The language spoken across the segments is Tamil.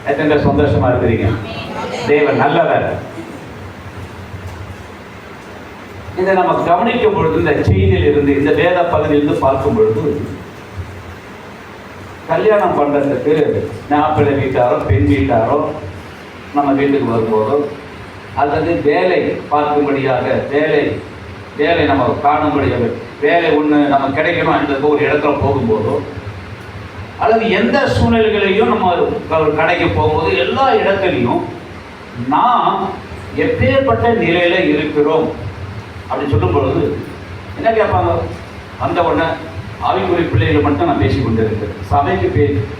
எத்தனை சந்தோஷமா இருக்கிறீங்க? தேவன் நல்லவர். இதை நம்ம கவனிக்கும் பொழுது, இந்த செய்தியில் இருந்து, இந்த வேத பகுதியிலிருந்து பார்க்கும் பொழுது, கல்யாணம் பண்றதுக்கு மாப்பிள்ளை வீட்டாரோ பெண் வீட்டாரோ நம்ம வீட்டுக்கு வரும்போதோ, அல்லது வேலை பார்க்கும்படியாக வேலை நம்ம காணும்படியாக வேலை ஒன்று நம்ம கிடைக்கணும் என்ற ஒரு இடத்துல போகும்போதோ, அல்லது எந்த சூழ்நிலைகளையும் நம்ம கடைக்கு போகும்போது, எல்லா இடத்துலையும் நாம் எப்பேற்பட்ட நிலையில இருக்கிறோம் அப்படின்னு சொல்லும் பொழுது என்ன கேட்பாங்க? வந்த உடனே ஆவிக்குரிய பிள்ளைகளை மட்டும் நான் பேசி கொண்டு இருக்கிறேன்.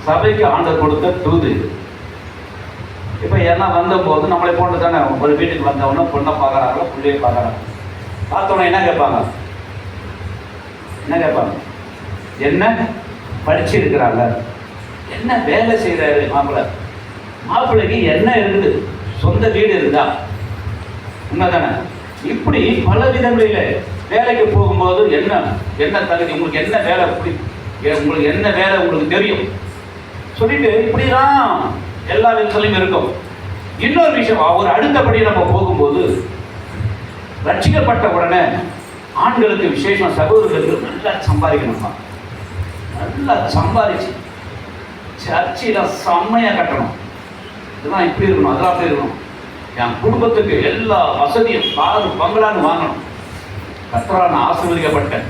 சபைக்கு ஆண்டவர் கொடுத்த தூது. இப்போ ஏன்னா வந்தபோது நம்மளை போன்று தானே ஒரு வீட்டுக்கு வந்தவொடனே பொண்ணை பார்க்குறாங்களோ பிள்ளையை பார்க்குறாங்க. பார்த்தோன்னே என்ன கேட்பாங்க? என்ன படிச்சிருக்கிறாங்க, என்ன வேலை செய்கிறாரு மாப்பிள்ளைக்கு என்ன இருக்குது, சொந்த வீடு இருந்தா உண்மைதானே? இப்படி பல விதங்களில் வேலைக்கு போகும்போது என்ன தகுதி, உங்களுக்கு என்ன வேலை, உங்களுக்கு என்ன வேலை உங்களுக்கு தெரியும் சொல்லிட்டு இப்படிதான் எல்லா விதத்திலையும் இருக்கும். இன்னொரு விஷயம், ஒரு அடுத்தபடி நம்ம போகும்போது, ரட்சிக்கப்பட்ட உடனே ஆண்களுக்கு விசேஷம், சகோதரர்களுக்கு நல்லா சம்பாதிக்கணுமா, நல்லா சம்பாதிச்சு சர்ச்சையில செம்மையா கட்டணும், இதெல்லாம் இப்படி இருக்கணும், அதெல்லாம் அப்படி இருக்கணும், என் குடும்பத்துக்கு எல்லா வசதியும் காரு பங்களான்னு வாங்கணும், கர்த்தரால் ஆசீர்வதிக்கப்பட்டேன்.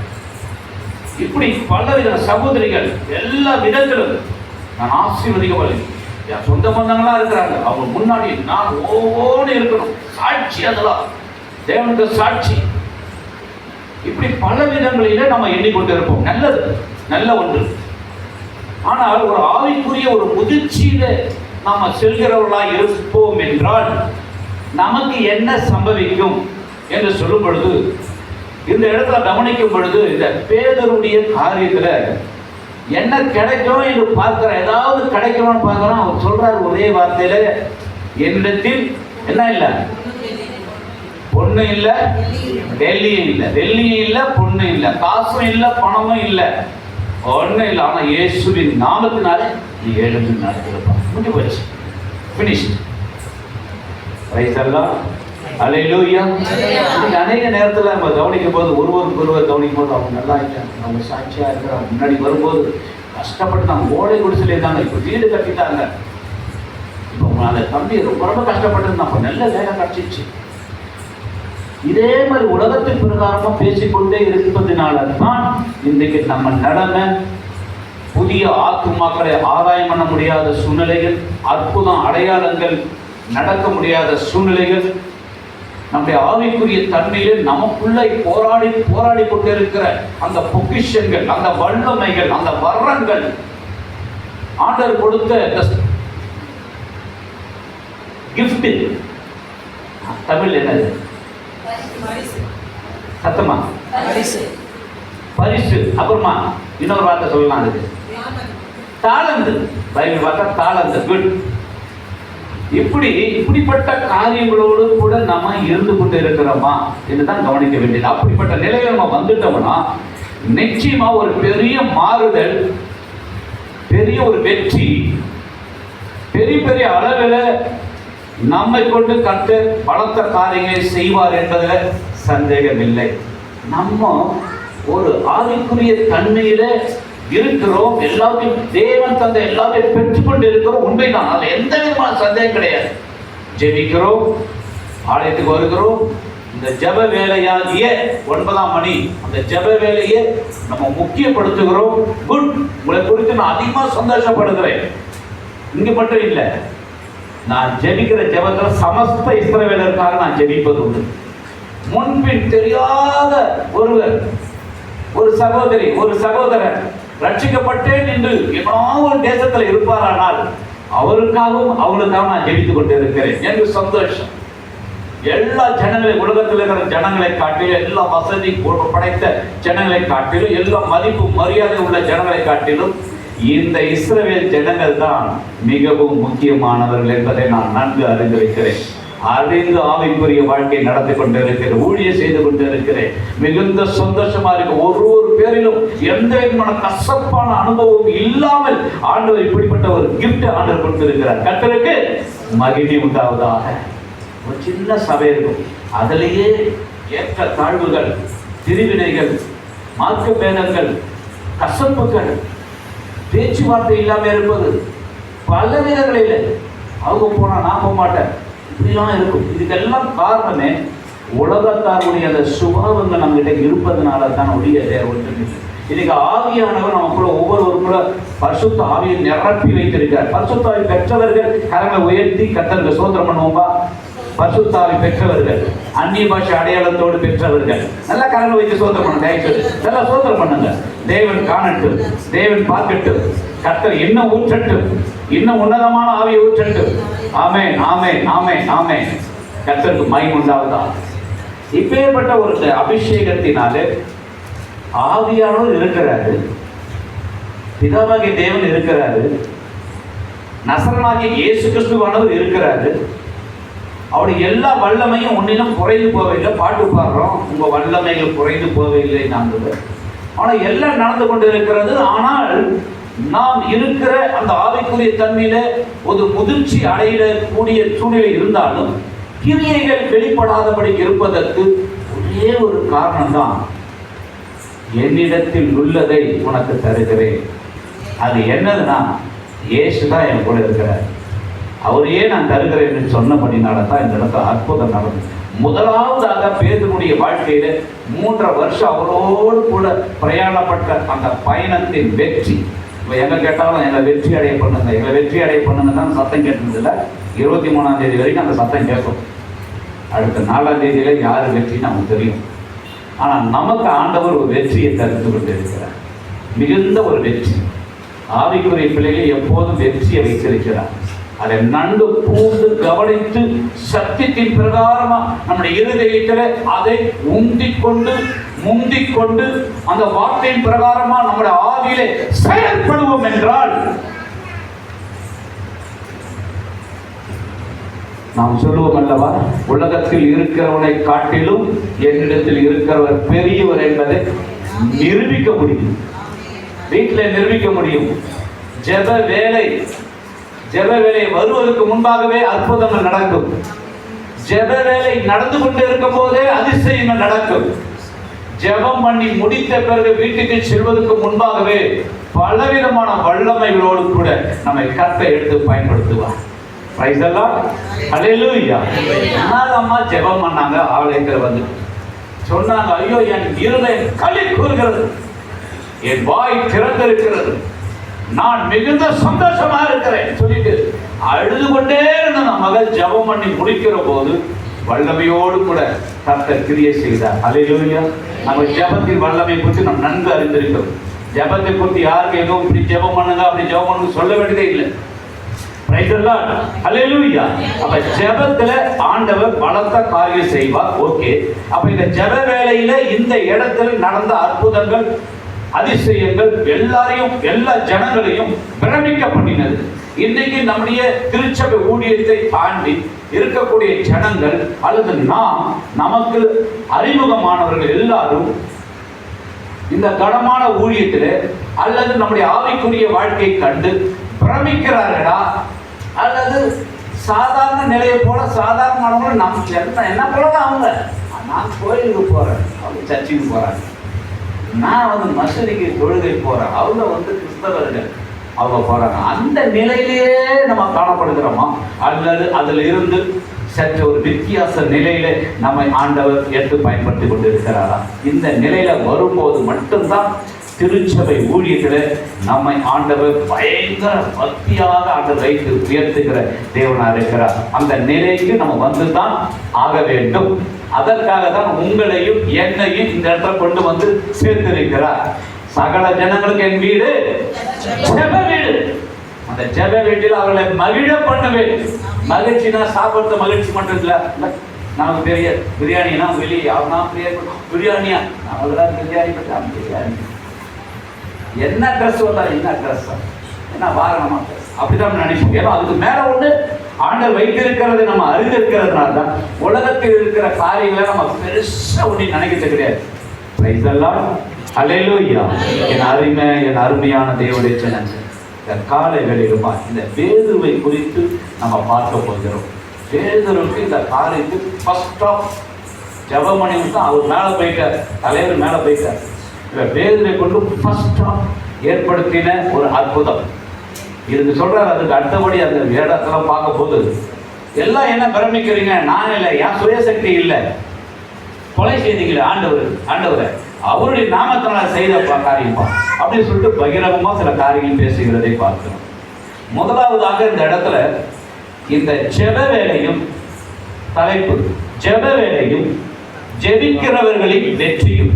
இப்படி பலவித சகோதரிகள் எல்லா விதத்திலும் நான் ஆசீர்வதிக்கப்படலை. என் சொந்த பந்தங்களா இருக்கிறாங்க, அவங்க முன்னாடி நான் ஓன்னு இருக்கணும், சாட்சி, அதெல்லாம் தேவனுக்கு சாட்சி. இப்படி பல விதங்களிலே நம்ம எண்ணிக்கொண்டு இருப்போம். நல்லது, நல்ல ஒன்று. ஆனால் ஒரு ஆவிக்குரிய ஒரு முதிர்ச்சியில நாம செல்கிறவர்களாக இருப்போம் என்றால் நமக்கு என்ன சம்பவிக்கும் என்று சொல்லும் பொழுது, இந்த இடத்துல கவனிக்கும் பொழுது, இந்த பேதருடைய காரியத்துல என்ன கிடைக்கும் என்று பார்க்கிற, ஏதாவது கிடைக்கணும்னு பார்க்கிறோம். அவர் சொல்றாரு ஒரே வார்த்தையில, என்னிடத்தில் என்ன இல்லை, பொண்ணு இல்லை, வெள்ளியும் இல்லை, வெள்ளியும் இல்லை, பொண்ணு இல்லை, காசும் இல்லை, பணமும் இல்லை, ஒன்றும் இல்லை. ஆனால் இயேசுவின் நாமத்தினால நீ எழுந்து நடத்திருப்பான். முடிஞ்சு போச்சு, ஃபினிஷ்ட். பிரைஸ் எல்லாம் அல்லேலூயா. அநேக நேரத்தில் நம்ம கவனிக்கும் போது, ஒருவர் கவனிக்கும் போது, அவங்க நல்லா இருக்காங்க, அவங்க சாட்சியா இருக்கிறாங்க, முன்னாடி வரும்போது கஷ்டப்பட்டு நம்ம ஓடை குடிசையில் இருந்தாங்க, இப்போ வீடு கட்டிட்டாங்க, இப்போ அந்த தம்பி ரொம்ப கஷ்டப்பட்டு நம்ம நல்ல வேலை கிடைச்சிச்சு. இதே மாதிரி உலகத்தின் பிரகாரமா பேசிக்கொண்டே இருப்பதனால தான் இன்றைக்கு நம்ம நடமை, புதிய ஆத்துமாக்களை ஆதாயம் பண்ண முடியாத சூழ்நிலைகள், அற்புதம் அடையாளங்கள் நடக்க முடியாத சூழ்நிலைகள், நம்முடைய ஆவிக்குரிய தன்மையில் நமக்குள்ளே போராடி கொண்டிருக்கிற அந்த பொக்கிஷங்கள், அந்த வல்லமைகள், அந்த வரங்கள், ஆண்டவர் கொடுத்த கிஃப்ட், தமிழ் என்னது? சத்தமா? பரிசு. அப்புறமா இன்னொரு வார்த்தை சொல்லலாம், அதுக்கு தாளந்து. பைபிள் பார்த்தா தாளந்து, குட். இப்படிப்பட்ட காரியங்களோடு கூட நம்ம இருந்து கொண்டு இருக்கிறோமா என்றுதான் கவனிக்க வேண்டியது. அப்படிப்பட்ட நிலையில நம்ம வந்துட்டோம்னா நிச்சயமா ஒரு பெரிய மாறுதல், பெரிய ஒரு வெற்றி, பெரிய அளவில் நம்மை கொண்டு கர்த்தர் பலத்த காரியங்களை செய்வார் என்பதில் சந்தேகமில்லை. நம்ம ஒரு ஆவிக்குரிய தன்மையில இருக்கிறோம், எல்லாத்தையும் தேவன் தந்த எல்லாத்தையும் பெற்றுக்கொண்டு இருக்கிறோம், உண்மைதான், அதில் எந்த விதமான சந்தேகம் கிடையாது. ஜெபிக்கிறோம், ஆலயத்துக்கு வருகிறோம், இந்த ஜப வேலையாகிய 9ஆம் மணி அந்த ஜப வேலையை நம்ம முக்கியப்படுத்துகிறோம். குட். உங்களை குறித்து நான் அதிகமாக சந்தோஷப்படுகிறேன். இங்க மட்டும் இல்லை, நான் ஜெபிக்கிற ஜெபத்தில் சமஸ்த இஸ்ரவேலருக்காக நான் ஜெபிப்பது உண்டு. முன்பின் தெரியாத ஒருவர், ஒரு சகோதரி, ஒரு சகோதரன் ரட்சிக்கப்பட்டேன் என்று எவனோ ஒரு தேசத்தில் இருப்பாரானால் அவருக்காகவும் அவளுக்காக நான் ஜெபித்துக் கொண்டு இருக்கிறேன். எனக்கு சந்தோஷம். எல்லா ஜனங்களை, உலகத்தில் இருக்கிற ஜனங்களை காட்டிலும், எல்லா வசதி படைத்த ஜனங்களை காட்டிலும், எல்லா மதிப்பு மரியாதை உள்ள ஜனங்களை காட்டிலும் இந்த இஸ்ரவேல் ஜனங்கள் தான் மிகவும் முக்கியமானவர்கள் என்பதை நான் நன்கு அறிந்திருக்கிறேன். அறிந்து ஆவிக்குரிய வாழ்க்கை நடத்தி கொண்டிருக்கிறேன், ஊழியம் செய்து கொண்டிருக்கிறேன். மிகுந்த சந்தோஷமா இருக்கு. ஒரு பேரிலும் எந்த விதமான கசப்பான அனுபவம் இல்லாமல் ஆண்டவர் இப்படிப்பட்ட ஒரு கிஃப்ட் ஆண்டவர் கொடுத்திருக்கிறார். கர்த்தருக்கு மகிமை உண்டாவதாக. ஒரு சின்ன சபை இருக்கும், அதிலேயே ஏற்ற தாழ்வுகள், பிரிவினைகள், மார்க்க பேதங்கள், கசப்புகள், பேச்சுவார்த்தை இல்லாமல் இருப்பது, பல விதங்களில் அவங்க போனா நான் போக மாட்டேன், இப்படிலாம் இருக்கும். இதுக்கெல்லாம் காரணமே உலகத்தாருடைய அந்த சுபாவங்கள் நம்மகிட்ட இருப்பதனால தான் ஒழிய ஒன்று. இன்னைக்கு ஆவியானவர் நமக்குள்ள ஒவ்வொருவருக்குள்ள பரிசுத்த ஆவியை நிரப்பி வைத்திருக்கிறார். பரிசுத்த ஆவி பெற்றவர்கள் கரங்களை உயர்த்தி கர்த்தருக்கு ஸ்தோத்திரம் பண்ணுவோம்பா. பரிசுத்த ஆவி பெற்றவர்கள், அந்நிய பாஷை அடையாளத்தோடு பெற்றவர்கள் நல்லா கரங்களை வைத்து ஸ்தோத்திரம் பண்ணுங்க. நல்லா ஸ்தோத்திரம் பண்ணுங்க. தேவன் காணட்டும், தேவன் பார்க்கட்டும், கர்த்தர் இன்னும் ஊற்றட்டும், இன்னும் உன்னதமான ஆவியை ஊற்றட்டும். ஆமென், ஆமென், ஆமென், ஆமென். கர்த்தருக்கு மகிமை உண்டாவதா. இப்பேற்பட்ட ஒரு அபிஷேகத்தினாலே ஆவியானவர் இருக்கிறாரு, பிதாவாகிய தேவன் இருக்கிறாரு, நசரனாகிய இயேசு கிறிஸ்துவானவர் இருக்கிறாரு. அவருடைய எல்லா வல்லமையும் ஒன்னிலும் குறைந்து போவதில்லை. பாட்டு பாடுறோம், உங்க வல்லமைகள் குறைந்து போவதில்லை நாங்கள். ஆனால் எல்லாம் நடந்து கொண்டு இருக்கிறது. ஆனால் நாம் இருக்கிற அந்த ஆவிக்குரிய தன்மையில ஒரு முதிர்ச்சி அடையக்கூடிய சூழ்நிலை இருந்தாலும் கிரியைகள் வெளிப்படாதபடி இருப்பதற்கு ஒரே ஒரு காரணம் தான், என்னிடத்தில் உள்ளதை உனக்கு தருகிறேன். அது என்னதுன்னா, இயேசு தான் என் கூட இருக்கிறார், அவரையே நான் தருகிறேன் சொன்னபடினால தான் இந்த இடத்துல அற்புதம் நடந்தது. முதலாவதாக பேதுருடைய வாழ்க்கையில 3.5 வருஷம் அவரோடு கூட பிரயாணப்பட்ட அந்த பயணத்தின் வெற்றி. இப்போ எங்க கேட்டாலும் எங்களை வெற்றி அடைய பண்ணுங்க, எங்களை வெற்றி அடைய பண்ணுங்க தான் சத்தம் கேட்டதில்லை. 23ஆம் தேதி வரைக்கும் அந்த சத்தம் கேட்கும். அடுத்த 4ஆம் தேதியில யார் வெற்றி நமக்கு தெரியும். ஆனால் நமக்கு ஆண்டவர் ஒரு வெற்றியை தரித்து கொண்டு இருக்கிறார், மிகுந்த ஒரு வெற்றி. ஆவிக்குரிய பிள்ளைகளை எப்போதும் வெற்றியை வைத்திருக்கிறார். அதை நன்கு பூண்டு கவனித்து சத்தியத்தின் பிரகாரமா நம்முடைய இருதயத்தில் அதை முந்திக்கொண்டு அந்த வார்த்தையின் பிரகாரமா நம்முடைய ஆவியிலே செயல்படுவோம் என்றால் நாம் சொல்லுவோம் அல்லவா, உலகத்தில் இருக்கிறவனை காட்டிலும் என்னிடத்தில் இருக்கிறவர் பெரியவர் என்பதை நிரூபிக்க முடியும், வீட்டில் நிரூபிக்க முடியும். ஜெப வேலை வருவதற்கு முன்பாகவே அற்புதங்கள் நடக்கும். ஜெப வேலை நடந்து கொண்டு இருக்கும் போதே அதிசயங்கள் நடக்கும். ஜெபம் பண்ணி முடித்த பிறகு வீட்டுக்கு செல்வதற்கு முன்பாகவே பலவிதமான வல்லமைகளோடு கூட நம்மை கர்த்தர் எடுத்து பயன்படுத்துவார். பிரைஸ் தி லார்ட், ஹல்லேலூயா. அம்மா ஜெபம் பண்ணாங்க, ஆலயத்தில் வந்து சொன்னாங்க, ஐயோ என் இருதயம் களி கூறுகிறது, என் வாய் திறந்திருக்கிறது, நான் மிகுந்த சந்தோஷமா இருக்கிறேன் சொல்லிட்டு அழுது கொண்டே இருந்த மகள் ஜெபம் பண்ணி முடிக்கிற போது வல்லமையோடு கூட கர்த்தர் கிரியை செய்தார். ஹல்லேலூயா. நம்ம ஜெபத்தின் வல்லமை குறித்து நாம் நன்கு அறிந்திருக்கிறோம். ஜெபத்தை குறித்து யாருக்கு எதுவும் இப்படி ஜெபம் பண்ணுங்க அப்படி ஜெபம் பண்ணுங்க சொல்ல வேண்டியதே இல்லை. பிரைஸ் தி லார்ட், ஹல்லேலூயா. அப்ப ஜெபத்துல ஆண்டவர் பலத்த காரியம் செய்வார். ஓகே, அப்ப இந்த ஜெப வேளையில இந்த இடத்தில் நடந்த அற்புதங்கள் அதிசயங்கள் எல்லா ஜனங்களையும் பிரமிக்க பண்ணினது. இன்னைக்கு நம்முடைய திருச்சபை ஊழியத்தை தாண்டி இருக்கக்கூடிய ஜனங்கள் அல்லது நமக்கு அறிமுகமானவர்கள் எல்லாரும் இந்த கனமான ஊழியத்தில் அல்லது நம்முடைய ஆவிக்குரிய வாழ்க்கை கண்டு பிரமிக்கிறார்களா, அல்லது சாதாரண நிலையை போல சாதாரணமானவர்கள் நம்ம என்ன போலதான் அவங்க, நான் கோயிலுக்கு போறேன், அவங்க சர்ச்சுக்கு போறாங்க, நான் வந்து மசூதிக்கு தொழுகை போறேன், அவங்க வந்து கிறிஸ்தவர்கள் அவங்க போறாங்க, அந்த நிலையிலேயே நம்ம காணப்படுகிறோமா, அல்லது அதுல இருந்து சற்று ஒரு வித்தியாச நிலையில நம்மை ஆண்டவர் எடுத்து பயன்படுத்தி கொண்டு இருக்கிறாரா? இந்த நிலையில வரும்போது மட்டும்தான் திருச்சபை ஊழியத்தில் நம்மை ஆண்டவர் பயங்கர பக்தியாக ஆண்டவர் வைத்து உயர்த்துகிற தேவனா இருக்கிறார். அந்த நிலைக்கு நம்ம வந்துதான் ஆக வேண்டும். அதற்காக தான் உங்களையும் என்னையும் இந்த இடத்துல கொண்டு வந்து சேர்த்திருக்கிறார். சகல ஜனங்களுக்கு என் வீடு ஜெப வீடு. அந்த ஜெப வீட்டில் அவர்களை மகிழ பண்ணுவேன். மகிழ்ச்சினா சாப்பிடுறது மகிழ்ச்சி மட்டும் இல்லை. நமக்கு பெரிய பிரியாணினா வெளியே அவனா பிரியாணியா அவங்களாம் பிரியாணி பிரியாணி என்ன ட்ரெஸ் வந்தா என்ன ட்ரெஸ் என்ன வாரணமா அப்படிதான் நினைப்போம். ஏன்னா அதுக்கு மேல ஒன்று ஆண்டவர் வைத்திருக்கிறது நம்ம அறிந்திருக்கிறதுனால தான் உலகத்தில் இருக்கிற காரியங்களை நம்ம பெருசா ஒண்ணு நினைக்கிறது கிடையாது. பிரைஸ் தி லார்ட், அல்லேலூயா. என் அருமையான தேவனுடைய ஜனங்கள், இந்த காலை வேளையிலுமா இந்த பேதுருவை குறித்து நம்ம பார்க்க போகிறோம். பேதுருக்கு இந்த காரியத்துக்கு ஃபர்ஸ்ட் ஆஃப் ஜெபமணி தான் அவர் மேலே போயிட்டார், தலைவர் மேலே போயிட்டார். இந்த பேதுரை கொண்டு ஃபர்ஸ்ட் ஆஃப் ஏற்படுத்தின ஒரு அற்புதம் இதுக்கு சொல்றாரு. அதுக்கு அடுத்தபடி அந்த வேடத்தெல்லாம் பார்க்க போது எல்லாம் என்ன பிரமிக்கிறீங்க? நான் இல்லை, என் சுயசக்தி இல்லை, கொலை செய்தீங்களே ஆண்டவரை அவருடைய நாமத்தினால செய்த காரியமா அப்படின்னு சொல்லிட்டு பகிரங்கமா சில காரியங்கள் பேசுகிறதை பார்க்கிறோம். முதலாவதாக இந்த இடத்துல இந்த ஜெப வேலையும் தலைப்பு, ஜெப வேலையும் ஜெபிக்கிறவர்களின் வெற்றியும்.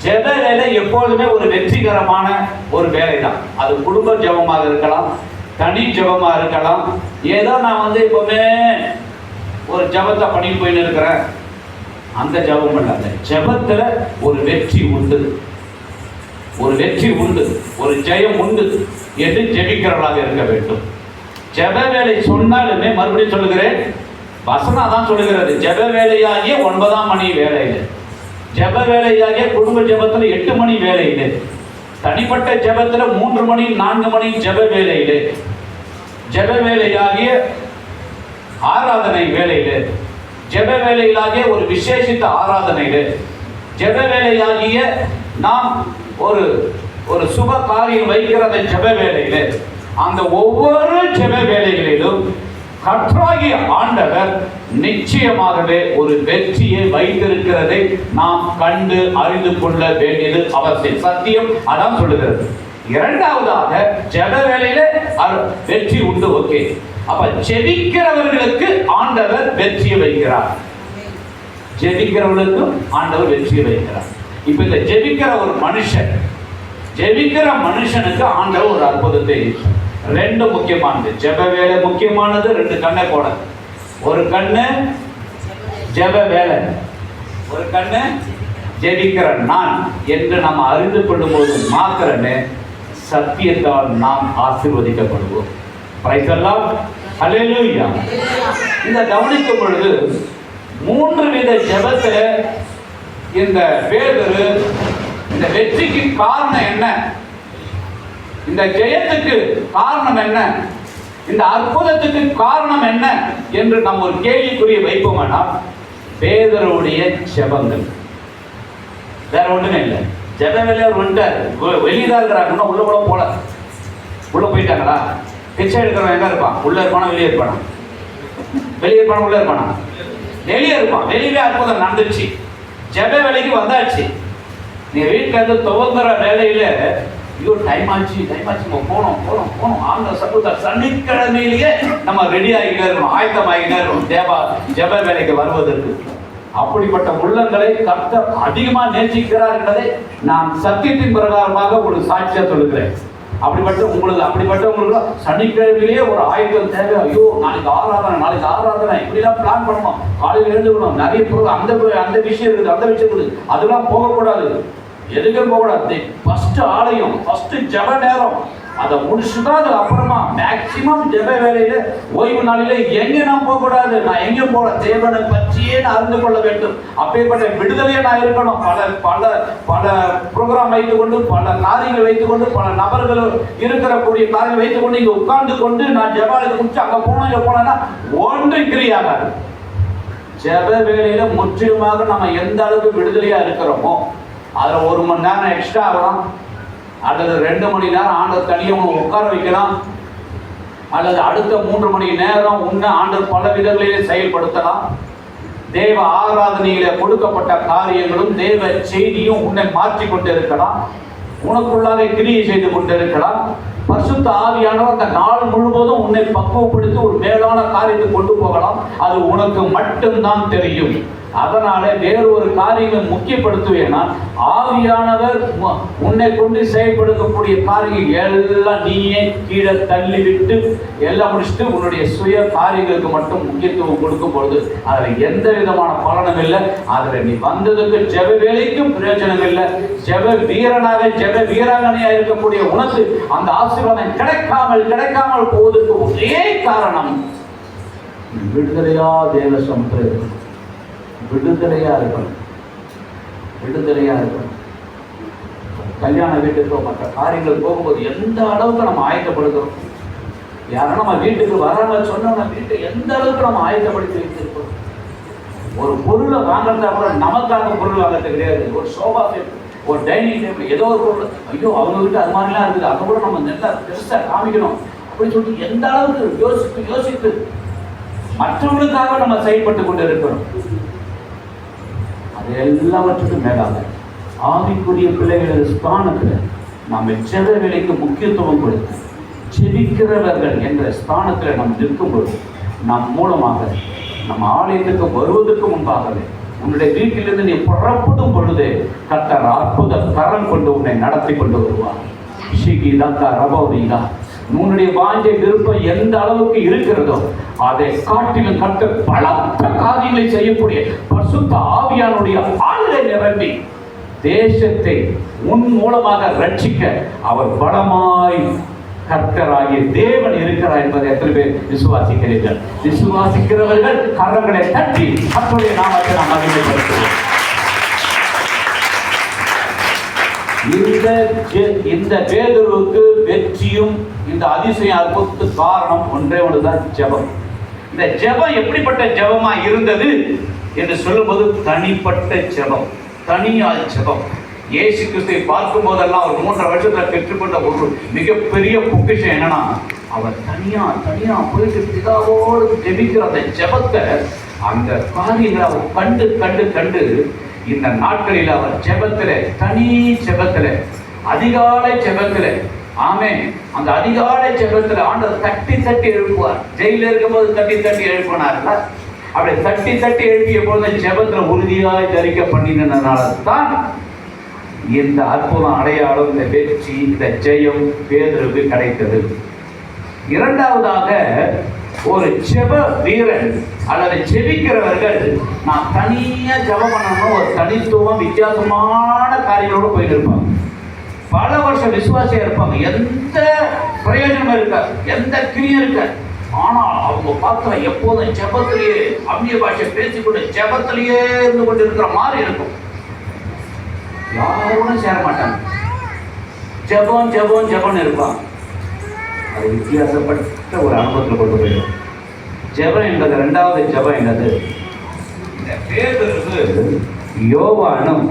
ஜெப வேலை எப்பொழுதுமே ஒரு வெற்றிகரமான ஒரு வேலை தான். அது குடும்ப ஜெபமாக இருக்கலாம், தனி ஜெபமா இருக்கலாம். ஏதோ நான் எப்பவுமே ஒரு ஜெபத்தை பண்ணிட்டு போயின்னு இருக்கிறேன், அந்த ஜெபம் இல்லை. அந்த ஜெபத்துல ஒரு வெற்றி உண்டு, ஒரு வெற்றி உண்டு, ஒரு ஜெயம் உண்டு என்று ஜெபிக்கிறவர்களாக இருக்க வேண்டும். ஜெப வேலை சொன்னாலுமே மறுபடியும் சொல்லுகிறேன், வசனம் தான் சொல்லுகிறது, ஜெப வேலையாகிய 9ஆம் மணி வேலையில், ஜெப வேலையாகிய குடும்ப ஜெபத்தில் 8 மணி வேலையில், தனிப்பட்ட ஜெபத்தில் 3 மணி 4 மணி ஜெப வேலையில், ஜெப வேலையாகிய ஆராதனை வேலையில், ஜெப வேலையிலாகிய ஒரு விசேஷித்த ஆராதனையில், ஜெப வேலையாகிய நாம் ஒரு சுப காரியம் வைக்கிற அந்த ஜெப வேலையில், அந்த ஒவ்வொரு ஜெப வேலைகளிலும் கர்த்தராகிய ஆண்டவர் நிச்சயமாகவே ஒரு வெற்றியை வைத்திருக்கிறதை நாம் கண்டு அறிந்து கொள்ள வேண்டியது அவசியம். சத்தியம் அதான் சொல்லுகிறது. இரண்டாவதாக ஜெப வேலையில வெற்றி உண்டு. ஓகே, அப்ப ஜெபிக்கிறவர்களுக்கு ஆண்டவர் வெற்றியை வைக்கிறார். ஜெபிக்கிறவர்களுக்கு ஆண்டவர் வெற்றியை வைக்கிறார். இப்ப இந்த ஜெபிக்கிற ஒரு மனுஷன், ஜெபிக்கிற மனுஷனுக்கு ஆண்டவர் ஒரு அற்புதத்தை, ரெண்டு முக்கியமானது. ஜெப வேலை முக்கியமானது, 2 கண்ணை போட. ஒரு கண்ணு ஜெப வேலை, ஒரு கண்ணு ஜெபிக்கிற நான் என்று நாம் அறிந்து கொள்ளும் போது மாத்திரமே சத்தியத்தால் நாம் ஆசீர்வதிக்கப்படுவோம். பிரைஸ் தி லார்ட், ஹல்லேலூயா. இந்த கவனிக்கும் பொழுது 3 வித ஜெபத்துல இந்த பேதுரு இந்த வெற்றிக்கு காரணம் என்ன, இந்த ஜெயத்துக்கு காரணம் என்ன, இந்த அற்புதத்துக்கு காரணம் என்ன என்று நாம் ஒரு கேள்விக்குரிய வைப்போமானால் பேதுருவுடைய ஜெபங்கள். வேற ஒண்ணுமே இல்லை. ஜெப வேலையர் வந்துட்டார், வெளியதான் இருக்கிறாங்க, உள்ள கூட போல, உள்ள போயிட்டாங்களா? பிச்சை எடுக்கிறவன் எங்க இருப்பான்? உள்ள இருப்பானா வெளியே இருப்பானா? வெளியே இருப்பானா உள்ள இருப்பானா? வெளியே இருப்பான். வெளியிலே அற்புதம் நடந்துச்சு, ஜெப வேலைக்கு வந்தாச்சு. நீ வீட்டுல இருந்து துவங்குற வேலையில ஐயோ டைம் ஆச்சு போனோம் ஆங்க சப்புதா சனிக்கிழமையிலேயே நம்ம ரெடி ஆகிட்டே இருக்கணும், ஆயத்தம் ஆகிட்டே இருக்கணும் ஜெப வேலைக்கு வருவதற்கு. அப்படிப்பட்ட உள்ளங்களை கர்த்தர் அதிகமாக நேசிக்கிறார் என்பதை நான் சத்தியத்தின் பிரகாரமாக ஒரு சாட்சியா சொல்லுகிறேன். அப்படிப்பட்டவங்களுக்கு சனிக்கிழமையிலேயே ஒரு ஆயுதம் தேவை. ஐயோ நாளைக்கு ஆராதனை இப்படிலாம் பிளான் பண்ணணும், காலையில் எழுந்துக்கணும், நிறைய பொருள் அந்த விஷயம் இருக்குது, அந்த விஷயம் இருக்குது, அதெல்லாம் போகக்கூடாது. எதுக்கும் போகக்கூடாது. ஃபர்ஸ்ட் ஆலயம், ஃபர்ஸ்ட் ஜெப நேரம், அதை முடிச்சுதான் அதுக்கு அப்புறமா மேக்சிமம் ஜெப வேலையில ஓய்வு நாளில எங்க நான் போகக்கூடாது. நான் எங்க போற தேவனை பற்றியே நான் அறிந்து கொள்ள வேண்டும். அப்பேற்பட்ட விடுதலையே நான் இருக்கணும். பல ப்ரோக்ராம் வைத்துக் கொண்டு, பல காரியங்கள் வைத்துக் கொண்டு, பல நபர்கள் இருக்கக்கூடிய காரியங்கள் வைத்துக் கொண்டு இங்க உட்கார்ந்து கொண்டு நான் ஜெபாலயத்தை முடிச்சு அங்க போனோம் இங்க போனேன்னா ஒன்று கிரியாகாது. ஜெப வேலையில முற்றிலுமாக நம்ம எந்த அளவுக்கு விடுதலையா இருக்கிறோமோ அதுல 1 மணி நேரம் எக்ஸ்ட்ரா ஆகலாம், அல்லது 2 மணி நேரம் ஆண்டவர் தனியாக உட்கார வைக்கலாம், அல்லது அடுத்த 3 மணி நேரம் உன்னை ஆண்டவர் பல விதங்களிலே செயல்படுத்தலாம். தேவ ஆராதனையில கொடுக்கப்பட்ட காரியங்களும் தேவ செய்தியும் உன்னை மாற்றி கொண்டு இருக்கலாம், உனக்குள்ளாக கிரியை செய்து கொண்டிருக்கலாம். பரிசுத்த ஆவியானவர் அந்த நாள் முழுவதும் உன்னை பக்குவப்படுத்தி ஒரு மேலான காரியத்தை கொண்டு போகலாம். அது உனக்கு மட்டும்தான் தெரியும். அதனால வேறு ஒரு காரியங்களை முக்கியப்படுத்துவேனா ஆவியானவர் உன்னை கொண்டு செயல்படுத்தக்கூடிய காரியங்கள் எல்லாம் நீயே கீழே தள்ளிவிட்டு எல்லாம் முடிச்சுட்டு உன்னுடைய சுய காரியங்களுக்கு மட்டும் முக்கியத்துவம் கொடுக்கும் பொழுது அதில் எந்த விதமான பலனும் இல்லை. அதில் நீ வந்ததுக்கு ஜெப வேலைக்கும் பிரயோஜனம் இல்லை. ஜெப வீரனாக ஜெப வீராங்கனையா இருக்கக்கூடிய உனக்கு அந்த ஆசீர்வாதம் கிடைக்காமல் போவதற்கு ஒரே காரணம் விடுதலையா தேவ சமுத்திரம், விடுதலையா இருக்கணும். கல்யாண வீட்டுக்கோ மற்ற காரியங்கள் போகும்போது எந்த அளவுக்கு நம்ம ஆயத்தப்படுகிறோம்? யாரும் நம்ம வீட்டுக்கு வராங்க சொன்னா வீட்டை எந்த அளவுக்கு நம்ம ஆயத்தப்படுத்தி வைத்திருக்கிறோம்? ஒரு பொருளை வாங்குறதா கூட நமக்காக பொருள் வாங்குறது கிடையாது. ஒரு சோஃபா செட், ஒரு டைனிங் டேபிள், ஏதோ ஒரு பொருள், ஐயோ அவங்க கிட்ட அது மாதிரிலாம் இருக்குது, அதை கூட நம்ம நல்லா பெருசாக காமிக்கணும் அப்படின்னு சொல்லிட்டு எந்த அளவுக்கு யோசித்து மற்றவங்களுக்காக நம்ம செயல்பட்டு கொண்டு இருக்கிறோம். அது எல்லாவற்றுக்கும் மேலாக ஆவிக்குரிய பிள்ளைகளின் ஸ்தானத்தில் நம்ம ஜெப வேலைக்கு முக்கியத்துவம் கொடுத்து ஜெபிக்கிறவர்கள் என்ற ஸ்தானத்தில் நாம் நிற்கும்போது நம் மூலமாக நம்ம ஆலயத்துக்கு வருவதற்கு முன்பாகவே உன்னுடைய வீட்டிலிருந்து நீ புறப்படும் பொழுது கர்த்தர் அற்புத கரம் கொண்டு உன்னை நடத்தி கொண்டு வருவார். உன்னுடைய வாஞ்சை விருப்பம் எந்த அளவுக்கு இருக்கிறதோ அதை காட்டிலும் கர்த்தர் பலத்த காரியங்களை செய்யக்கூடிய பரிசுத்த ஆவியானுடைய ஆளுகை நிரம்பி தேசத்தை உன் மூலமாக ரட்சிக்க அவர் பலமாய் கர்த்தராகிய தேவன் இருக்கிறார் என்பதை எத்தனை பேர் விசுவாசிக்கிறீர்கள்? விசுவாசிக்கிறவர்கள் கரங்களை தட்டி கர்த்தருடைய நாமத்தை நாம் மகிமைப்படுத்துவோம். இந்த பேதுருவுக்கு வெற்றியும் இந்த அதிசயம் அற்புதத்துக்கு காரணம் ஒன்றே ஒன்றுதான், ஜெபம். இந்த ஜெபம் எப்படிப்பட்ட ஜெபமா இருந்தது என்று சொல்லும்போது தனிப்பட்ட ஜெபம், தனியால் ஜெபம். இயேசு கிறிஸ்துவை பார்க்கும் போதெல்லாம் அவர் 3 வருஷத்துல பெற்றுக்கொண்ட ஒரு மிகப்பெரிய பொக்கிஷம் என்னன்னா, அவர் தனியா போயிட்டு பிதாவோடு ஜெபிக்கிற அந்த ஜெபத்தை, அந்த காரியங்களை அவர் கண்டு இந்த நாட்களில் அவர் தனி ஜெபத்துல அதிகாலை ஜெபத்துல, ஆமென், அந்த அதிகாலை ஜெபத்துல ஆண்டவர் தட்டி எழுப்புவார். ஜெயில இருக்கும்போது தட்டி எழுப்பினார்ல, அப்படி தட்டி எழுப்பிய போது ஜெபத்துல உறுதியாய் தரிக்க பண்ணினதுனால தான் இந்த அற்புதம், அடையாளம், இந்த வெற்றி, இந்த ஜெயம் பேதுருவுக்கு கிடைத்தது. இரண்டாவதாக, ஒரு ஜெப வீரன் அல்லது ஜெபிக்கிறவர்கள் நான் தனியா ஜெபம் பண்ணணும், ஒரு தனித்துவம் வித்தியாசமான காரியங்களோடு போயிட்டு இருப்பாங்க. பல வருஷம் விசுவாசியா இருப்பாங்க, எந்த பிரயோஜனமும் இருக்காது, எந்த கிரியும் இருக்காது. ஆனால் அவங்க பார்க்கிற எப்போதும் ஜெபத்திலேயே அந்நிய பாஷை பேசிக்கொண்டு ஜெபத்திலேயே இருந்து கொண்டு இருக்கிற மாதிரி இருக்கும். யாரும் சேர மாட்டாங்க, ஜெபம் இருப்பாங்க. அது வித்தியாசப்பட்ட ஒரு அனுபவத்தில் கொண்டு போயிடும். ஜெபம் என்பது, இரண்டாவது ஜெபம் என்னது? இந்த பேதுருக்கு யோவானும்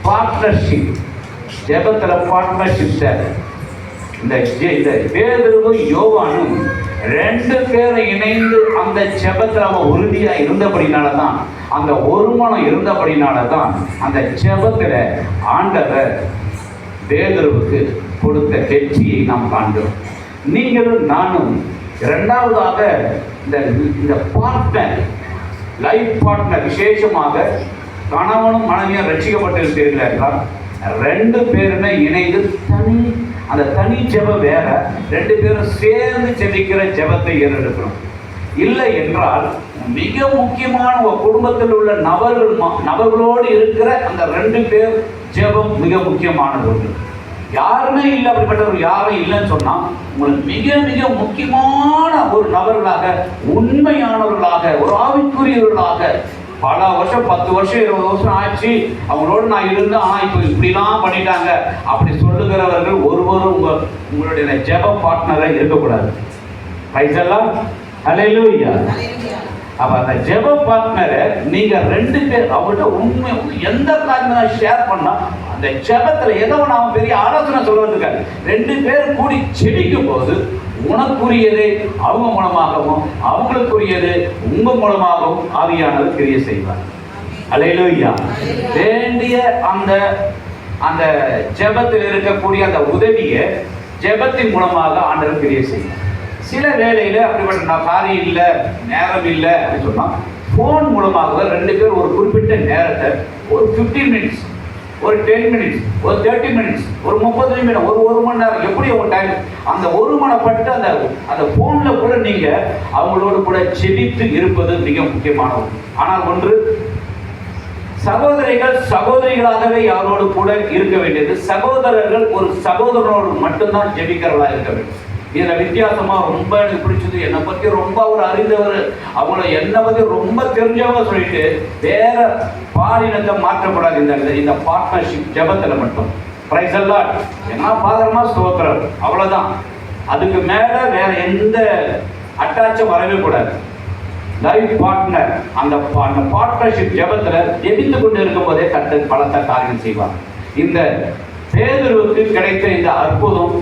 பார்ட்னர்ஷிப், ஜெபத்தில் பார்ட்னர்ஷிப் சார். இந்த பேதுருவும் யோவானும் 2 பேரும் இணைந்து அந்த ஜெபத்தில் அவன் உறுதியா இருந்தபடினால தான், அந்த ஒருமனம் இருந்தபடினால தான் அந்த ஜெபத்தில் ஆண்டவர் பேதுருவுக்கு கொடுத்த வெற்றியை நாம் காண்கிறோம். நீங்களும் நானும் இரண்டாவதாக இந்த பார்ட்னர், லைஃப் பார்ட்னர், விசேஷமாக கணவனும் மனைவியும் ரட்சிக்கப்பட்டிருக்கிறீர்கள் என்றால் 2 பேருமே இணைந்து அந்த தனி ஜெபம் வேற, 2 பேரும் சேர்ந்து ஜெபிக்கிற ஜெபத்தை ஏறெடுக்கணும். இல்லை என்றால் மிக முக்கியமான ஒரு குடும்பத்தில் உள்ள நபர்களோடு இருக்கிற அந்த 2 பேர் ஜெபம் மிக முக்கியமானது ஒன்று. யாருமே இல்லை, அப்படிப்பட்டவர் யாரும் இல்லைன்னு சொன்னா உங்களுக்கு மிக முக்கியமான ஒரு நபர்களாக, உண்மையானவர்களாக, ஒரு ஆவிக்குரியவர்களாக, பல வருஷம் 10 வருஷம் 20 வருஷம் ஆச்சு அவங்களோடு நான் இருந்து, இப்போ இப்படிலாம் பண்ணிட்டாங்க அப்படி சொல்லுகிறவர்கள் ஒருவரும் உங்களுடைய ஜெப பார்ட்னரை இருக்கக்கூடாது. ரைட்டெல்லாம் ஹல்லேலூயா. அப்ப அந்த ஜெப பார்ட்னரை நீங்க 2 பேர் அவங்கள்ட்ட உண்மை எந்த காரியத்தை ஷேர் பண்ணா, அந்த ஜெபத்துல ஏதோ அவன் பெரிய ஆலோசனை சொல்றதுக்கு 2 பேர் கூடி செடிக்கும் போது உனக்குரியதை அவங்க மூலமாகவும் அவங்களுக்குரியது உங்க மூலமாகவும் ஆவியானவர் கிரியை செய்வார். ஹல்லேலூயா. வேண்டிய அந்த ஜெபத்தில் இருக்கக்கூடிய அந்த உதவியை ஜெபத்தின் மூலமாக ஆண்டவர் கிரியை செய்வார். சில வேளையில அப்படிப்பட்ட காரியம் இல்லை, நேரம் இல்லை அப்படின்னு சொன்னா போன் மூலமாக 2 பேர் ஒரு குறிப்பிட்ட நேரத்தை, ஒரு 15 மினிட்ஸ், ஒரு 10 மினிட்ஸ், ஒரு 30 மினிட்ஸ், ஒரு 30 நிமிடம், ஒரு மணி நேரம், எப்படி ஒரு டைம், அந்த ஒருமனப்பட்டு அந்த போன்ல கூட நீங்க அவங்களோடு கூட செபித்து இருப்பது மிக முக்கியமானது. ஆனால் ஒன்று, சகோதரிகளாகவே யாரோடு கூட இருக்க வேண்டியது. சகோதரர்கள் ஒரு சகோதரனோடு மட்டும்தான் ஜெபிக்கிறவர்களா இருக்க வேண்டும். இதுல வித்தியாசமா ரொம்ப எனக்கு பிடிச்சது, என்னை பத்தி ரொம்ப அவர் அறிந்தவர், அவங்கள என்னை பத்தி ரொம்ப தெரிஞ்சவங்க சொல்லிட்டு வேற பாலினத்தை மாற்றக்கூடாது. இந்த பார்ட்னர்ஷிப் ஜெபத்துல மட்டும் பிரைஸ் தி லார்ட். என்ன பாதரமா ஸ்தோத்திரம், அவ்வளவுதான். அதுக்கு மேல வேற எந்த அட்டாச்சும் வரவே கூடாது. லைஃப் பார்ட்னர், அந்த பார்ட்னர்ஷிப் ஜெபத்துல ஜெபித்து கொண்டு இருக்கும் போதே கர்த்தர் பலத்த காரியம் செய்வார். இந்த பேதுருவுக்கு கிடைத்த இந்த அற்புதம்,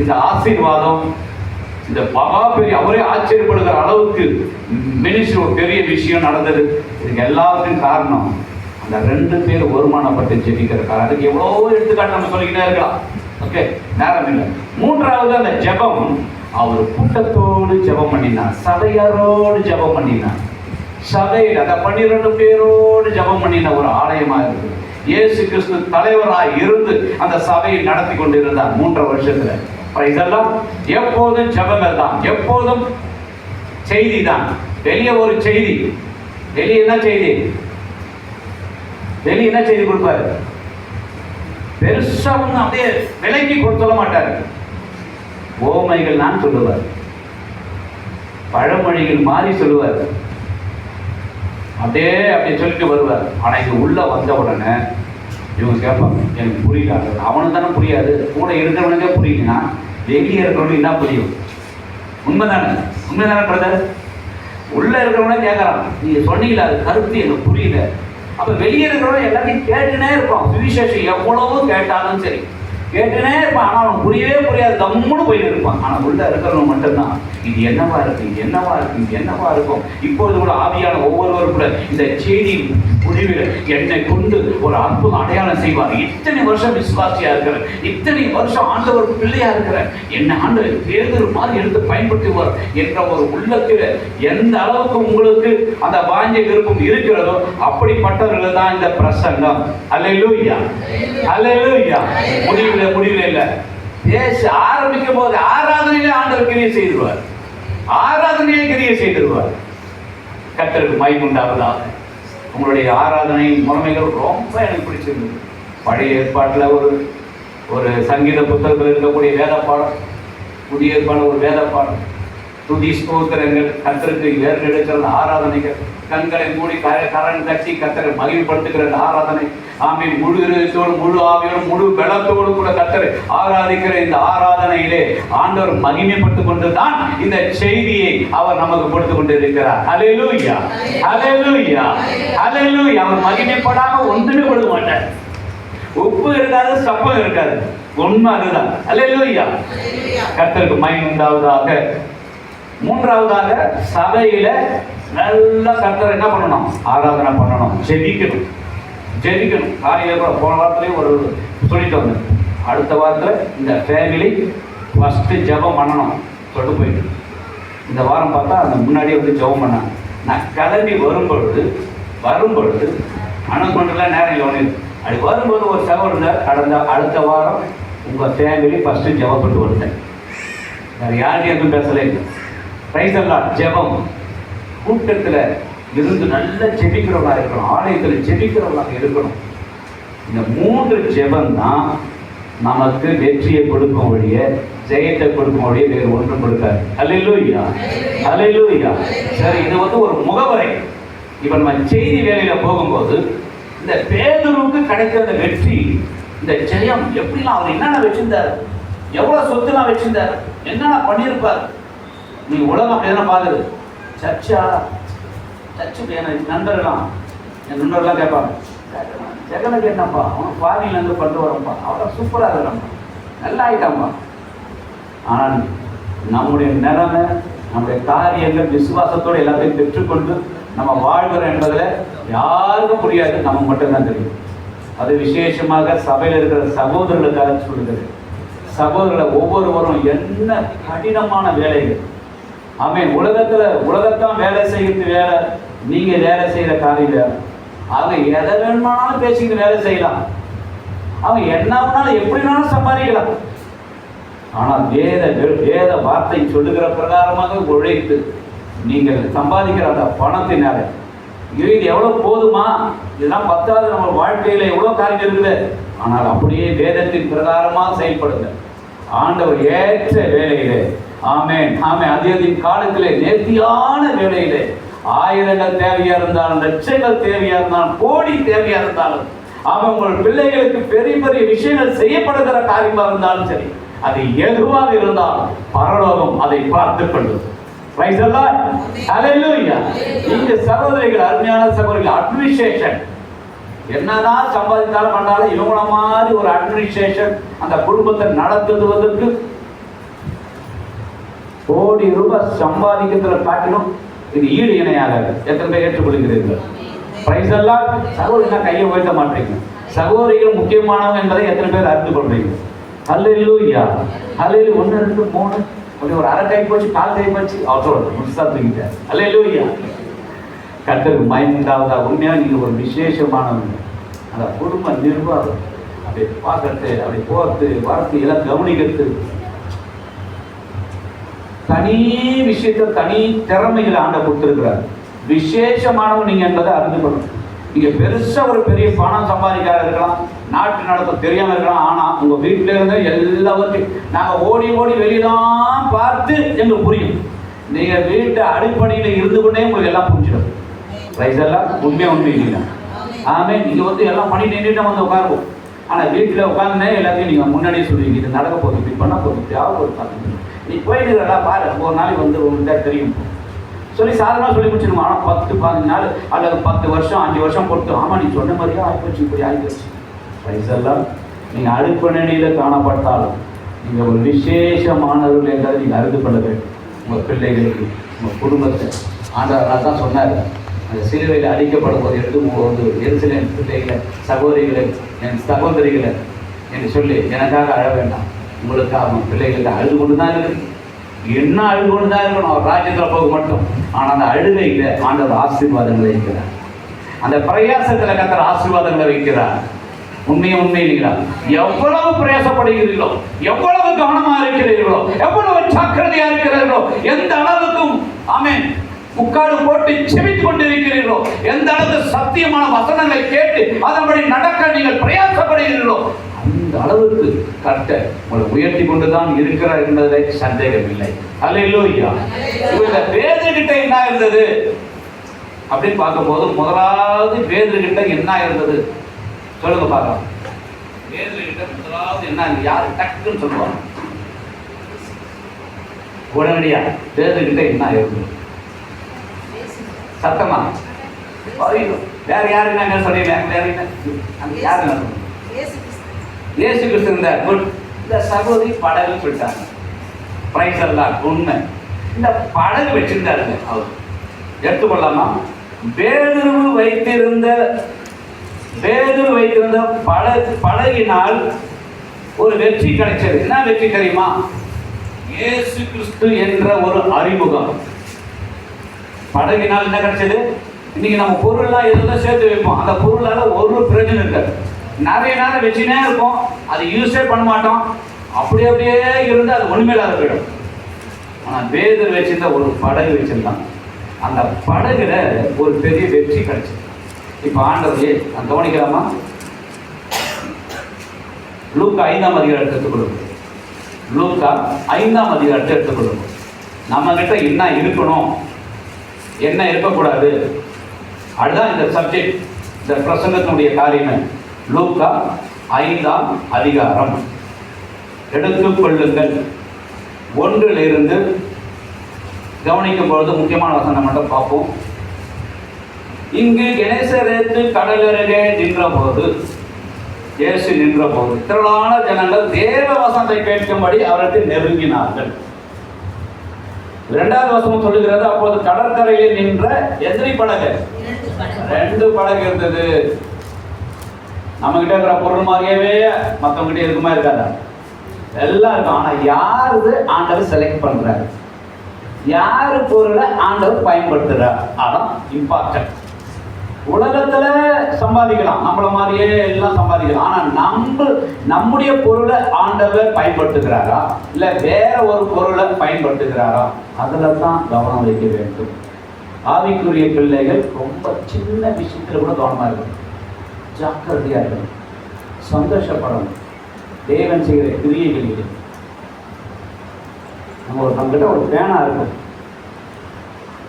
இந்த ஆசீர்வாதம், இந்த மகா பெரிய அவரே ஆச்சரியப்படுகிற அளவுக்கு மினிஸ்ட்ரி ஒரு பெரிய விஷயம் நடந்தது. இதுக்கு எல்லாத்துக்கும் காரணம் அந்த 2 பேர் ஒருமானப்பட்டு ஜெபிக்கிறார். அதுக்கு எவ்வளவோ எடுத்துக்காட்டு நம்ம சொல்லிக்கிட்டே இருக்கலாம். ஓகே, நேரம் இல்லை. 3வது அந்த ஜெபம், அவர் கூட்டத்தோடு ஜெபம் பண்ணினார், சபையாரோடு ஜெபம் பண்ணினார். சபையில் அந்த 12 பேரோடு ஜெபம் பண்ணின ஒரு ஆலயமா இருக்குது. இயேசு கிறிஸ்து தலைவராக இருந்து அந்த சபையை நடத்தி கொண்டிருந்தார் 3 வருஷத்துல. இதெல்லாம் எப்போதும் ஜெபங்கள் தான், எப்போதும் செய்தி தான். வெளியே ஒரு செய்தி, வெளியே என்ன செய்தி, வெளியே என்ன செய்தி கொடுப்பாரு? பெருசா ஒண்ணு அப்படியே விலைக்கு கொடுத்துட மாட்டாரு. ஓமைகள் நான் சொல்லுவார், பழமொழிகள் மாறி சொல்லுவார், அப்படியே சொல்லிட்டு வருவார். ஆனா இது உள்ள வந்த உடனே இவங்க கேட்பாங்க, எனக்கு புரியல. அவனுக்கு தானே புரியாது, கூட இருக்கிறவனுக்கே புரியுதுன்னா வெளியே இருக்கிறவனுக்கு என்ன புரியும்? உண்மைதானே, உண்மைதானே பிரதர்? உள்ள இருக்கிறவனே கேட்கறான், நீங்க சொன்னீங்களா அது கருத்து எனக்கு புரியல. அப்ப வெளியே இருக்கிறவங்க எல்லாத்தையும் கேட்டுனே இருப்பான். சுவிசேஷம் எவ்வளவோ கேட்டாலும் சரி கேட்டுனே இருப்பான். ஆனா அவன் புரியவே புரியாது, கம்முன்னு போயிட்டு இருப்பான். ஆனா உள்ள இருக்கிறவங்க மட்டும்தான் இது என்னவா இருக்கு, இது என்னவா இருக்கு, இது என்னவா இருக்கும். இப்போது கூட ஆவியான ஒவ்வொருவரும் கூட இந்த செய்தி முடிவில் என்னை கொண்டு ஒரு அற்புதம் அடையாளம் செய்வார். இத்தனை வருஷம் விசுவாசியா இருக்கிற, இத்தனை வருஷம் ஆண்டவர் பிள்ளையா இருக்கிற, என்ன ஆண்டவர் பேதுரு மாதிரி எடுத்து பயன்படுத்துவார் என்ற ஒரு உள்ளத்தில் எந்த அளவுக்கு உங்களுக்கு அந்த வாஞ்சை விருப்பம் இருக்கிறதோ அப்படிப்பட்டவர்கள் தான் இந்த பிரசங்கம். அல்லேலூயா, அல்லேலூயா. முடிவில் இல்ல, பேச ஆரம்பிக்கும் போது ஆராதனையிலே ஆண்டவர் கிரியை செய்திருவார், ஆராதனையே கிரியை செய்திருவார். கர்த்தருக்கு மகிமை உண்டாவதாக. உங்களுடைய ஆராதனை முறைமைகள் ரொம்ப எனக்கு பிடிச்சிருந்தது. பழைய ஏற்பாட்டில் ஒரு சங்கீத புத்தகத்தில் இருக்கக்கூடிய வேத பாடம், புதிய ஏற்பாடு ஒரு வேத பாடம், துதி ஸ்தோத்திரங்கள், கர்த்தருக்கு ஏறெடுக்கிற ஆராதனைகள், கண்களை மூடி கரண் கட்டி கர்த்தரை மகிமைப்படுத்துகிற ஆராதனை. ஆமீன். முழு இருதயத்தோடு, முழு ஆவியோடு, முழு பலத்தோடு கூட கர்த்தரை ஆராதிக்கிற இந்த ஆராதனையிலே ஆண்டவர் மகிமைப்பட்டு கொண்டு தான் இந்த செய்தியை அவர் நமக்கு கொடுத்து கொண்டு இருக்கிறார். அல்லேலூயா, அல்லேலூயா, அல்லேலூயா. அவர் மகிமைப்படாம ஒன்றுமே கொடுக்க மாட்டார். உப்பு இருக்காது, சப்பம் இருக்காது. உண்மை அதுதான். அல்லேலூயா. கர்த்தருக்கு மகிமை உண்டாவதாக. 3வதாக சபையில நல்லா கர்த்தர் என்ன பண்ணணும்? ஆராதனை பண்ணணும், ஜெபிக்கணும், ஜெபிக்கணும். காலையில போன வாரத்திலேயே ஒரு சொல்லிட்டு வந்தேன். அடுத்த வாரத்தில் இந்த ஃபேமிலி ஃபஸ்ட்டு ஜெபம் பண்ணணும் சொல்லிட்டு போயிட்டு, இந்த வாரம் பார்த்தா அந்த முன்னாடியே ஜெபம் பண்ணாங்க. நான் கிளம்பி வரும்பொழுது அனௌன்ஸ்மெண்ட்லாம் நேரம் இல்லை ஒன்று. அப்படி வரும்போது ஒரு சகோதரர் அடுத்த வாரம் உங்கள் ஃபேமிலி ஃபஸ்ட்டு ஜெபப்பட்டு வந்துட்டேன். வேறு யார்கிட்டையும் எதுவும் பேசலை. Price the Lord. ஜெபம் கூட்டத்தில் இருந்து நல்ல ஜெபிக்கிறவங்களா இருக்கணும், ஆலயத்தில் ஜெபிக்கிறவங்களாக இருக்கணும். இந்த 3 ஜெபம் தான் நமக்கு வெற்றியை கொடுக்கும் வழிய, ஜெயத்தை கொடுக்கும் வழிய வேறு ஒன்றும் கொடுக்காது. அல்லேலூயா, அல்லேலூயா. சரி, இது ஒரு முகவரை. இப்போ நம்ம செய்தி வேலையில போகும்போது இந்த பேதுருவுக்கு கிடைக்கிற வெற்றி, இந்த ஜெயம் எப்படிலாம், அவர் என்னென்ன வச்சிருந்தார், எவ்வளவு சொத்துலாம் வச்சிருந்தார், என்னென்ன பண்ணியிருப்பார். நீ உலகம் அப்படிதான் பார்க்குது. சர்ச்சுக்கு என் நண்பர்கள்லாம் கேட்பாங்க, ஜெகனை கேட்டாப்பா, அவன் பாதியிலேருந்து கொண்டு வரப்பா, அவ்வளோ சூப்பராக இருக்கிறான்ப்பா, நல்லா ஆகிட்டான்ப்பா. ஆனால் நம்முடைய நிலைமை, நம்முடைய காரியங்கள் விசுவாசத்தோடு எல்லாத்தையும் பெற்றுக்கொண்டு நம்ம வாழ்கிறோம் என்பதில் யாருக்கும் புரியாது, நமக்கு மட்டும்தான் தெரியும். அது விசேஷமாக சபையில் இருக்கிற சகோதரர்களுக்காக சொல்லுகிறது. சகோதரர்களை ஒவ்வொருவரும் என்ன கடினமான வேலைகள். ஆமென். உலகத்தான் வேலை செய்கிறது வேலை, நீங்க வேலை செய்யற காரியம் வேலை. அவங்க எதை வேணுமானாலும் பேசிக்கிட்டு வேலை செய்யலாம், அவங்க என்ன வேணாலும் எப்படி வேணாலும் சம்பாதிக்கலாம். ஆனால் வேத வார்த்தை சொல்லுகிற பிரகாரமாக உழைத்து நீங்கள் சம்பாதிக்கிற அந்த பணத்தினால இது எவ்வளவு போதுமா, இதெல்லாம் பத்தாவது நம்ம வாழ்க்கையில எவ்வளவு காரியம் இருக்குது. ஆனால் அப்படியே வேதத்தின் பிரகாரமாக செயல்படுங்க. ஆண்டவர் ஏற்ற வேலையிலே, ஆமென், ஆமென், அதிகத்தின் காலத்திலே நேர்த்தியான வேலையிலே, ஆயிரங்கள் தேவையா இருந்தாலும், லட்சங்கள் தேவையா இருந்தாலும், கோடி தேவையா இருந்தாலும், அவன் உங்கள் பிள்ளைகளுக்கு பெரிய பெரிய விஷயங்கள் செய்யப்படுகிற காரியமா இருந்தாலும் சரி, அது எதுவாக இருந்தாலும் பரலோகம் அதை பார்த்துக் கொள்ளும். பிரைஸ் தி லார்ட், ஹalleluya. இந்த சகோதரிகள், அருமையான சகோதரிகள், அட்மினிஸ்ட்ரேஷன் என்னதான் சம்பாதித்தாலும் பண்ணாலும் இவங்கள மாதிரி ஒரு அட்மினிஸ்ட்ரேஷன் அந்த குடும்பத்தை நடத்துவதற்கு கோடி ரூபாய் சம்பாதிக்கிறதுல காட்டிலும் இது ஈடு இணையாகாது. எத்தனை பேர் ஏற்றுக்கொள்கிறீர்கள்? Price the Lord. சகோதரிகள் கையை உயர்த்த மாட்டீங்க. சகோதரிகள் முக்கியமானவங்க என்பதை எத்தனை பேர் அறிந்து கொள்றீங்க? ஹல்லேலூயா, ஹல்லேலூயா. 1 2 3 கொஞ்சம் ஒரு அரை கை போச்சு, கால் கை போச்சு, அவசரம் முழுசா தூக்கிட்டார். ஹல்லேலூயா. கர்த்தருக்கு மகிமைண்டாவதா. உண்மையா நீங்க ஒரு விசேஷமானவங்க. அந்த குடும்ப நிர்வாகம் அப்படி பார்க்கறது, அப்படி போறது, வரத்து எல்லாம் கவனிக்கிறது, தனி விஷயத்தை, தனி திறமைகளை ஆண்ட கொடுத்திருக்கிறார். விசேஷமானவங்க நீங்க என்பதை அறிந்து கொள்ளணும். நீங்க பெருசா ஒரு பெரிய பணம் சம்பாதிக்காத இருக்கலாம், நாட்டு நடத்த தெரியாம இருக்கலாம், ஆனா உங்க வீட்டில இருந்து எல்லாவற்றையும் நாங்க ஓடி ஓடி வெளியெல்லாம் பார்த்து எங்களுக்கு புரியும். நீங்க வீட்டு அடிப்படையில இருந்து கொண்டே உங்களுக்கு எல்லாம் புரிஞ்சிடும். பிரைஸ் எல்லாம் உண்மையா உண்மை இல்லையா? ஆமே. நீங்க எல்லாம் பண்ணி நின்றுட்டு வந்து உட்காருவோம். ஆனா வீட்டுல உட்கார்ந்தே எல்லாத்தையும் நீங்க முன்னாடியே சொல்லுவீங்க, இது நடக்க போகுது, இப்படி பண்ண போகுது, யாவது ஒரு பார்த்து நீ போயிட்டு பாரு, ஒரு நாளைக்கு உங்களுக்கு தெரியும் சொல்லி சாதாரணமாக சொல்லி முடிச்சிருவோம். ஆனால் 10-15 நாள் அல்லது 10 வருஷம் 5 வருஷம் பொறுத்து, ஆமாம் நீ சொன்ன மாதிரியே ஆகிப்போச்சு, இப்படி ஆகிப்போச்சு. பிரைஸ் எல்லாம். நீங்கள் அடுப்பணியில் காணப்பட்டாலும் நீங்கள் ஒரு விசேஷமானவர்கள் என்றதை நீங்கள் அறிந்து கொள்ள வேண்டும். உங்கள் பிள்ளைகளுக்கு, உங்கள் குடும்பத்தை ஆண்டவராக தான் சொன்னார். அந்த சிலுவையில் அடிக்கப்படும் போது எடுத்தும்போது எருசலேம் பிள்ளைகளை, சகோதரிகளை, என் சகோதரிகளை என்று சொல்லி எனக்காக அழ வேண்டாம், உங்களுக்காக உங்கள் பிள்ளைகளுக்கு அழுது கொண்டு தான் இருக்குது. என்ன அழுது கொண்டு தான் இருக்கணும் அவர் ராஜ்யத்தில் போக மட்டும். ஆனால் அந்த அழுகையில் ஆண்டவர் ஆசீர்வாதங்களை வைக்கிறார். அந்த பிரயாசத்தில் கர்த்தர் ஆசீர்வாதங்களை வைக்கிறார். உண்மையை இல்லைங்களா? எவ்வளவு பிரயாசப்படுகிறீர்களோ, எவ்வளவு கவனமா இருக்கிறீர்களோ, எவ்வளவு ஜாக்கிரதையா இருக்கிறீர்களோ, எந்த அளவுக்கும் ஆமென் முக்காடு போட்டு செபித்துக் கொண்டிருக்கிறீர்களோ, எந்த அளவுக்கு சத்தியமான வசனங்களை கேட்டு அதன்படி நடக்க நீங்கள் பிரயாசப்படுகிறீர்களோ, அந்த அளவுக்கு கர்த்தர் உங்களை உயர்த்தி கொண்டுதான் இருக்கிறார் என்பதை சந்தேகம் இல்லை. அல்லேலூயா. இவங்க பேதுருகிட்ட என்ன இருந்தது அப்படின்னு பார்க்கும்போது, முதலாவது பேதுருகிட்ட என்ன இருந்தது சொல்லுங்க பார்க்கலாம். பேதுருகிட்ட முதலாவது என்ன, யாரு டக்குன்னு சொல்லுவாங்க உடனடியா? பேதுருகிட்ட என்ன இருந்தது? சத்தமா வேற யாருன்னா என்ன சொல்லிடுறேன்? வேற என்ன யாரு? இயேசு கிறிஸ்து இருந்தார். இந்த சகோதரி படகு விட்டாங்க. பிரைஸ் எல்லாம் உண்மை. இந்த படகு வச்சிருந்தாருங்க அவர், எடுத்துக்கொள்ளாமா? பேதுரு வைத்திருந்த படகினால் ஒரு வெற்றி கிடைச்சது. என்ன வெற்றி தெரியுமா? இயேசு கிறிஸ்து என்ற ஒரு அறிமுகம். படகினால் என்ன கிடைச்சது? இன்னைக்கு நம்ம பொருள்லாம் எதெல்லாம் சேர்த்து வைப்போம், அந்த பொருளால ஒரு பிரயோஜனம் இருக்காது. நிறைய நேரம் வச்சுனே இருப்போம், அது யூஸே பண்ண மாட்டோம், அப்படியே இருந்து அது ஒண்ணுமேலாத போயிடும். ஆனால் பேதுரு வச்சிருந்த ஒரு படகு வச்சிருந்தான். அந்த படகுல ஒரு பெரிய வெற்றி கிடைச்சது. இப்போ ஆண்டவரே நான் கவனிக்கலாமா? லூக்கா 5ஆம் அதிகாரத்தை எடுத்துக்கொள்ளும். லூக்கா 5ஆம் அதிகாரத்தை எடுத்துக்கொள்ளும். நம்ம கிட்ட என்ன இருக்கணும், என்ன இருக்கக்கூடாது, அதுதான் இந்த சப்ஜெக்ட், இந்த பிரசங்கத்தினுடைய காரியமே. லூக்கா 5ஆம் அதிகாரம் எடுத்துக்கொள்ளுங்கள். 1 கவனிக்கும் பொழுது முக்கியமான வசனம் மட்டும் பார்ப்போம். இங்கு கெனேசரேத்து கடலருகே நின்றபோது, இயேசு நின்றபோது திரளான ஜனங்கள் தேவ வசனத்தை கேட்கும்படி அவருக்கு நெருங்கினார்கள். 2வது வசனம் சொல்லுகிறது, அப்போது கடற்கரையில் நின்ற எதிரி படகு, 2 படகு இருந்தது. நம்ம கிட்ட இருக்கிற பொருள் மாதிரியே மற்றவங்க கிட்ட இருக்குமா இருக்காதா? எல்லாம் இருக்கும். ஆனா யாரு ஆண்டவர் செலக்ட் பண்றாரு, யாரு பொருளை ஆண்டவர் பயன்படுத்துறார், அதான் இம்பார்ட்டன்ட். உலகத்துல சம்பாதிக்கலாம், நம்மள மாதிரியே எல்லாம் சம்பாதிக்கலாம். ஆனா நம்முடைய பொருளை ஆண்டவர் பயன்படுத்துகிறாரா, இல்ல வேற ஒரு பொருளை பயன்படுத்துகிறாரா, அதுல தான் கவனம் வைக்க வேண்டும். ஆவிக்குரிய பிள்ளைகள் ரொம்ப சின்ன விஷயத்துல கூட கவனமா இருக்கணும், ஜாக்கிரதையா இருக்கணும், சந்தோஷப்படணும். தேவன் செய்கிற கிரியைகளில் நம்மகிட்ட ஒரு பேனா இருக்கும்.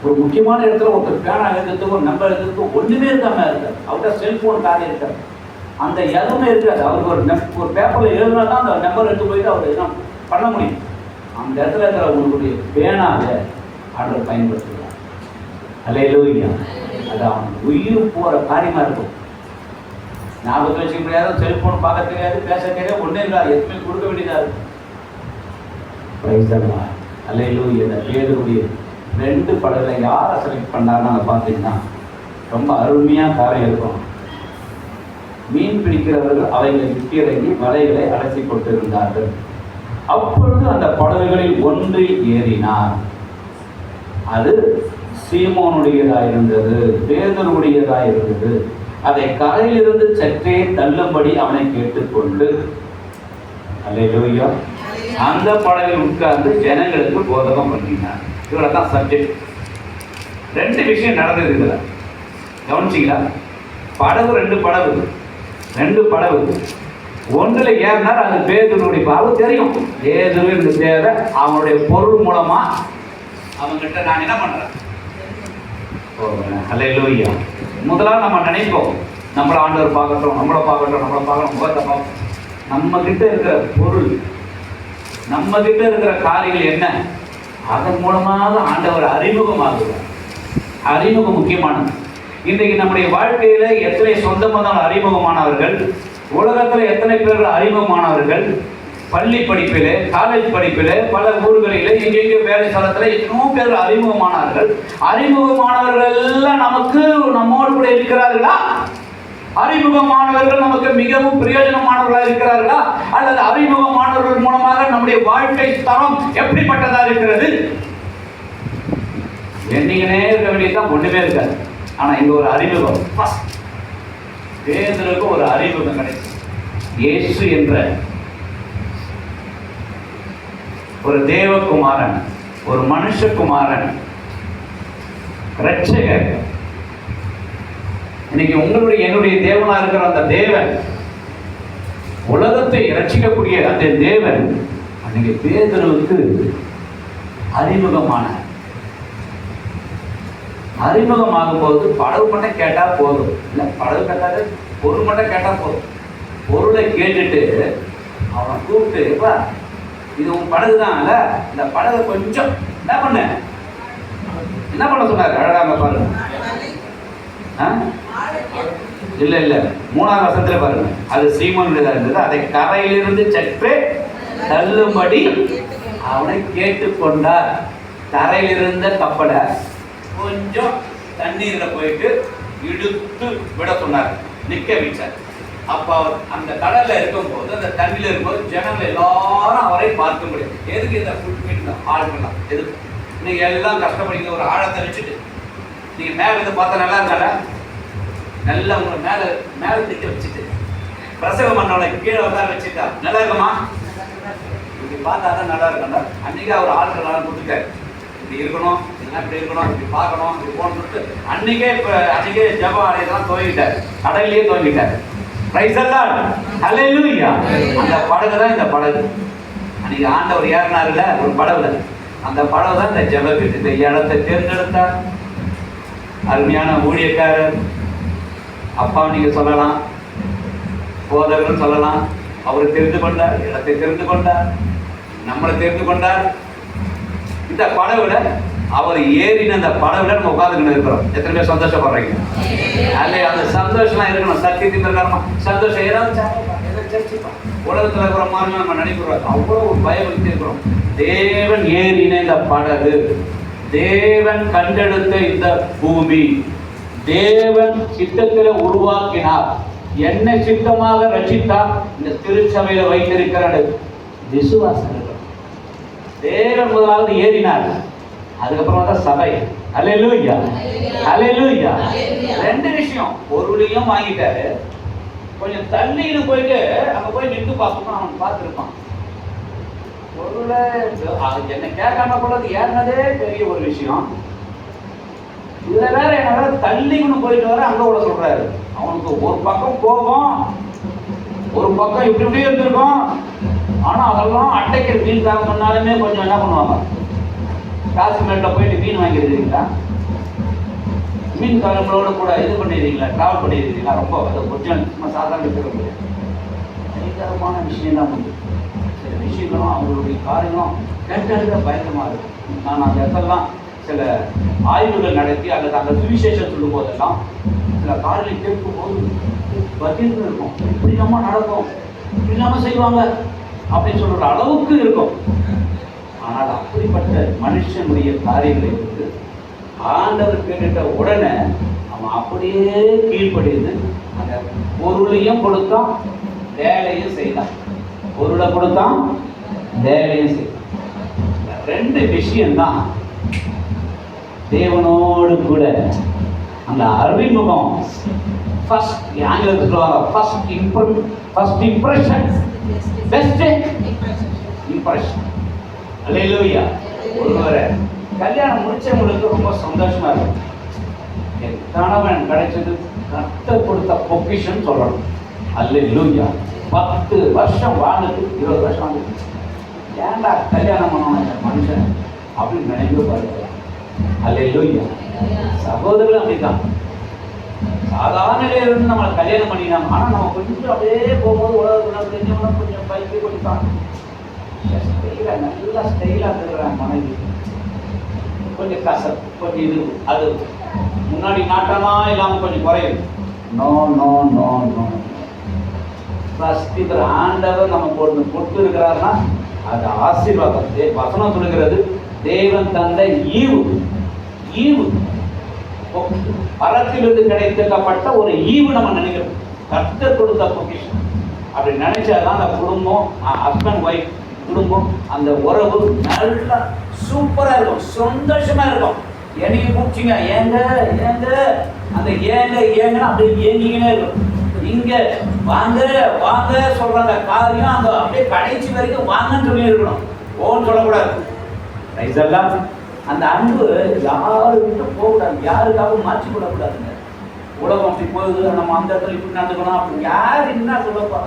ஒரு முக்கியமான இடத்துல ஒருத்தர் பேனா எழுதுறதுக்கு, ஒரு நம்பர் எழுதுறதுக்கு ஒண்ணுமே இருக்காம இருக்காது. அவர்கிட்ட செல்போன் காரியம் இருக்காது. அந்த எதுவுமே இருக்காது. அவருக்கு ஒரு பேப்பரில் எழுதுனா தான் அந்த நம்பர் எடுத்து போயிட்டு அவர் என்ன பண்ண முடியும். அந்த இடத்துல இருக்கிற உங்களுடைய பேனாவை ஆண்டவர் பயன்படுத்துகிறார். அல்லேலூயா. அது அவனுக்கு உயிர் போகிற காரியமாக இருக்கும். ஞாபகத்தில் வச்சுக்க முடியாது, செல்ஃபோன் பார்க்க தெரியாது, பேச தெரியாது, ஒன்றே இல்லை, எதுவுமே கொடுக்க வேண்டியதாக இருக்கும். அல்லேலூயா. இந்த பேதுருடைய 2 படங்களை யாரை செலக்ட் பண்ணாருன்னு பார்த்தீங்கன்னா ரொம்ப அருமையாக காரியம் இருக்கும். மீன் பிடிக்கிறவர்கள் அவைகளை விட்டிறங்கி வலைகளை அலசி கொண்டிருந்தார்கள். அப்பொழுது அந்த படகுகளில் ஒன்றில் ஏறினார். அது சீமோனுடையதாக இருந்தது, பேதுருவுடையதாக இருந்தது. அதை கரையிலிருந்து சற்றே தள்ளும்படி அவனை கேட்டுக்கொண்டு அல்லேலூயா அந்த படகில் உட்கார்ந்து ஜனங்களுக்கு போதகம் பண்ணினார். இவ்வளோ தான் சப்ஜெக்ட். 2 விஷயம் நடந்தது இதில், கவனிச்சிங்களா? படகு 2 படகு ஒன்றில் ஏறினார். அது பேதுருடைய பாவு தெரியும். பேதுரு தேவை அவனுடைய பொருள் மூலமா அவங்ககிட்ட நான் என்ன பண்றேன். அல்லேலூயா. முதலாவது நம்ம நினைப்போம், நம்மளை ஆண்டவர் பார்க்கட்டும், நம்மளை பார்க்கணும், முகத்தை பார்க்கணும். நம்ம கிட்ட இருக்கிற பொருள், நம்ம கிட்ட இருக்கிற காரியங்கள் என்ன, அதன் மூலமாக ஆண்டவர் அறிமுகமாகுவார். அறிமுகம் முக்கியமானது. இன்றைக்கு நம்முடைய வாழ்க்கையில எத்தனை சொந்த பந்தங்கள் அறிமுகமானவர்கள், உலகத்தில் எத்தனை பேர்கள் அறிமுகமானவர்கள், பள்ளி படிப்பிலே, காலேஜ் படிப்பிலே, பல ஊர்களிலே, எங்கெங்கே வேலை ஸ்தலத்தில் எத்தனோ பேர் அறிமுகமானார்கள். அறிமுகமானவர்கள் எல்லாம் நம்மோடு கூட இருக்கிறார்களா? அறிமுகமானவர்கள் நமக்கு மிகவும் பிரயோஜனமானவர்களாக இருக்கிறார்களா? அல்லது அறிமுகமானவர்கள் மூலமாக நம்முடைய வாழ்க்கை தரம் எப்படிப்பட்டதா இருக்கிறது? எண்ணிங்கனே இருக்க வேண்டியதுதான், ஒண்ணுமே இருக்காது. ஆனா இங்க ஒரு அறிமுகம், பேதுருக்கு ஒரு அறிமுகம் கிடைக்கும். இயேசு என்ற ஒரு தேவகுமாரன், ஒரு மனுஷகுமாரன், இரட்சகர். இன்னைக்கு உங்களுடைய என்னுடைய தேவனா இருக்கிற அந்த தேவன், உலகத்தை இரட்சிக்கக்கூடிய அந்த தேவன் அன்னைக்கு பேதுருவுக்கு அறிமுகமாகும் போது படகு மட்டும் கேட்டா போதும். இல்லை, படகு கேட்டாது, பொருள் மட்டும் கேட்டா போதும். பொருளை கேட்டுட்டு அவனை கூப்பிட்டு, இது உன் படகு தான், இந்த படகு கொஞ்சம் என்ன பண்ண சொன்னாரு? அழகாக பாருங்க. இல்ல 3ஆம் வசனத்துல பாருங்க. அது சீமோனுடையதா இருந்தது. அதை கரையிலிருந்து சற்றே தள்ளும்படி அவனை கேட்டுக்கொண்டார். கரையிலிருந்த கப்பலை கொஞ்சம் தண்ணீர்ல போயிட்டு இழுத்து விட சொன்னார், நிக்க வச்சார். அப்ப அவர் அந்த கடல்ல இருக்கும் போது, அந்த தண்ணியில இருக்கும்போது ஜனங்கள் எல்லாரும் அவரை பார்க்க முடியும். எதுக்கு இந்த ஃபுட் ஆளுங்கலாம்? எதுக்கு நீங்க எல்லாம் கஷ்டப்படுங்க? ஒரு ஆழத்தை வச்சுட்டு நீங்க மேல இருந்து பார்த்தா நல்லா இருக்கால, நல்லா உங்களை மேல திட்ட வச்சுட்டு பிரசவ மன்னோட கீழே உட்கார வச்சுட்டா நல்லா இருக்குமா? இப்படி பார்த்தா தான் நல்லா இருக்கா? அன்னைக்கு அவர் ஆட்கள் கொடுத்துட்டாரு, இப்படி இருக்கணும், இப்படி இருக்கணும், இப்படி பார்க்கணும், இப்படி போகணும்னு சொல்லிட்டு அன்னைக்கே ஜபம் அடையதான் துவங்கிட்டார், கடல்லையே துவங்கிட்டார். அல்லேலூயா. அந்த படகு தான் இந்த படகு. அன்னைக்கு ஆண்டவர் ஏறினார்ல ஒரு படகுல, அந்த படகு தான் இந்த ஜப வீட்டு. இந்த இடத்தை தேர்ந்தெடுத்தார். அருமையான ஊழியக்காரர், அப்பா நீங்க சொல்லலாம், போதகர்கள் சொல்லலாம். அவரை தெரிந்து கொண்டார், இடத்தை தெரிந்து கொண்டார், நம்மளை தெரிந்து கொண்டார். இந்த படகுல அவர் ஏறின அந்த படகுல நம்ம உட்காந்துக்கிட்டு இருக்கிறோம். எத்தனை பேர் சந்தோஷப்படுறீங்க? அல்ல, அந்த சந்தோஷம்லாம் இருக்கணும். சத்தியத்தின் பிரகாரமா சந்தோஷம். ஏதாவது உலகத்தில் இருக்கிற மாதிரி நம்ம நினைக்கிறோம். அவ்வளோ ஒரு பயபக்தி இருக்கிறோம். தேவன் ஏறின இந்த படகு, தேவன் கண்டெடுத்த இந்த பூமி, தேவன் சித்தத்தில் உருவாக்கினார். என்ன சித்தமாக ரட்சித்தார்? இந்த திருச்சபையில வைத்திருக்கிற விசுவாசம். தேவன் முதலாவது ஏறினார், அதுக்கப்புறம் தான் சபை. அல்லேலூயா, அல்லேலூயா. 2 விஷயம். பொருளையும் வாங்கிட்டாரு, கொஞ்சம் தள்ளின்னு போயிட்டு அங்க போய் நின்று பார்க்கணும். அவன் பார்த்துருப்பான் பொருளை. என்ன கேட்காம போறது ஏறினதே பெரிய ஒரு விஷயம். இதுல வேற என்ன தள்ளின்னு போயிட்டு வர அங்க கூட சொல்றாரு. அவனுக்கு ஒரு பக்கம் கோபம், ஒரு பக்கம் இப்படி இருந்திருக்கும். ஆனா அதெல்லாம் அட்டைக்கிற மீன் காக்க பண்ணாலுமே கொஞ்சம் என்ன பண்ணுவாங்க, காசு மேட்டில் போயிட்டு மீன் வாங்கிடுறீங்களா? மீன் காலங்களோட கூட இது பண்ணிடுறீங்களா, ட்ராவல் பண்ணிடுறீங்களா? ரொம்ப அது ஒரிஜினல் சும்மா சாதாரண இருக்கிற முடியாது. பயங்கரமான விஷயம்லாம் உண்டு. சில விஷயங்களும் அவங்களுடைய காரியங்களும் கேட்டாலே பயங்கரமாக இருக்கும். நான் அந்த இடத்துலலாம் சில ஆய்வுகள் நடத்தி அல்லது அந்த சுவிசேஷம் சொல்லும் போதெல்லாம் சில காரியங்களை கேட்கும்போது பதில் இருக்கும். இப்படி இல்லாமல் நடக்கும், இப்படி இல்லாமல் செய்வாங்க அப்படின்னு சொல்கிற அளவுக்கு இருக்கும். ஆனால் அப்படிப்பட்ட மனுஷனுடைய காரியங்களை வந்து ஆண்டவர் கேட்டுட்ட உடனே அவன் அப்படியே கீழ்ப்படிந்து அந்த பொருளையும் கொடுத்தான், வேலையும் செய்தான். பொருளை கொடுத்தான், வேலையும் செய்தான். ரெண்டு விஷயம்தான் தேவனோடு கூட அந்த அறிமுகம். ஃபர்ஸ்ட் ஆங்கிலத்தில் சொல்லுவாங்க ஃபர்ஸ்ட் இம்ப்ரெஷன், பெஸ்ட் இம்ப்ரெஷன். அல்லேலூயா. ஒருவரை கல்யாணம் முடிச்சவங்களுக்கு ரொம்ப சந்தோஷமா இருக்கும். என் கணவன் கிடைச்சது கர்த்தர் கொடுத்த பொக்கிஷன் சொல்லணும். அல்லேலூயா. 10 வருஷம் வாழ்ந்துட்டு 20 வருஷம் வாழ்ந்துட்டு ஏன்டா கல்யாணம் பண்ணணும் மனுஷன் அப்படின்னு நினைக்க பாருங்க. அல்லேலூயா. சகோதரர்கள் அப்படிதான். சாதாரண நிலையிலிருந்து நம்மளை கல்யாணம் பண்ணினாங்க. ஆனால் நம்ம கொஞ்சம் அப்படியே போகும்போது உலகத்தில் தெரிஞ்சவங்க கொஞ்சம் பைக்கு கொடுத்தாங்க. ஸ்டைலாக நல்லா ஸ்டைலாக இருக்கிறாங்க மனைவி. கொஞ்சம் கசப்பு, கொஞ்சம் இது அது முன்னாடி நாட்டமாக இல்லாமல் கொஞ்சம் குறையும். No no no no. First இவர் ஆண்டவர் நமக்கு ஒன்று கொடுத்து இருக்கிறாருன்னா அது ஆசீர்வாதம். வசனம் சொல்லுகிறது தேவன் தந்த ஈவு. ஈவு பரத்திலிருந்து கிடைக்கப்பட்ட ஒரு ஈவு நம்ம நினைக்கிறோம். கர்த்தர் கொடுத்த பொக்கிஷன் அப்படி நினைச்சாதான் அந்த குடும்பம், ஹஸ்பண்ட் ஒய்ஃப் குடும்பம், அந்த உறவு நல்லா சூப்பரா இருக்கும், சந்தோஷமா இருக்கும். என்னைக்கு கூப்பிச்சிங்க ஏங்க ஏங்க, அந்த ஏங்க ஏங்கன்னா அப்படியே ஏங்கிங்கன்னே இருக்கும். இங்க வாங்க வாங்க சொல்ற அந்த காரியம் அங்க அப்படியே கடைசி வரைக்கும் வாங்கன்னு சொல்லி இருக்கணும், ஓன்னு சொல்லக்கூடாது. ரைசெல்லாம் அந்த அன்பு யாரு விட்டு போகக்கூடாது, யாருக்காகவும் மாற்றி கொள்ளக்கூடாதுங்க. உலகம் அப்படி போகுது, நம்ம அந்த இடத்துல இப்படி நடந்துக்கணும் அப்படி யார் என்ன சொல்லப்பா.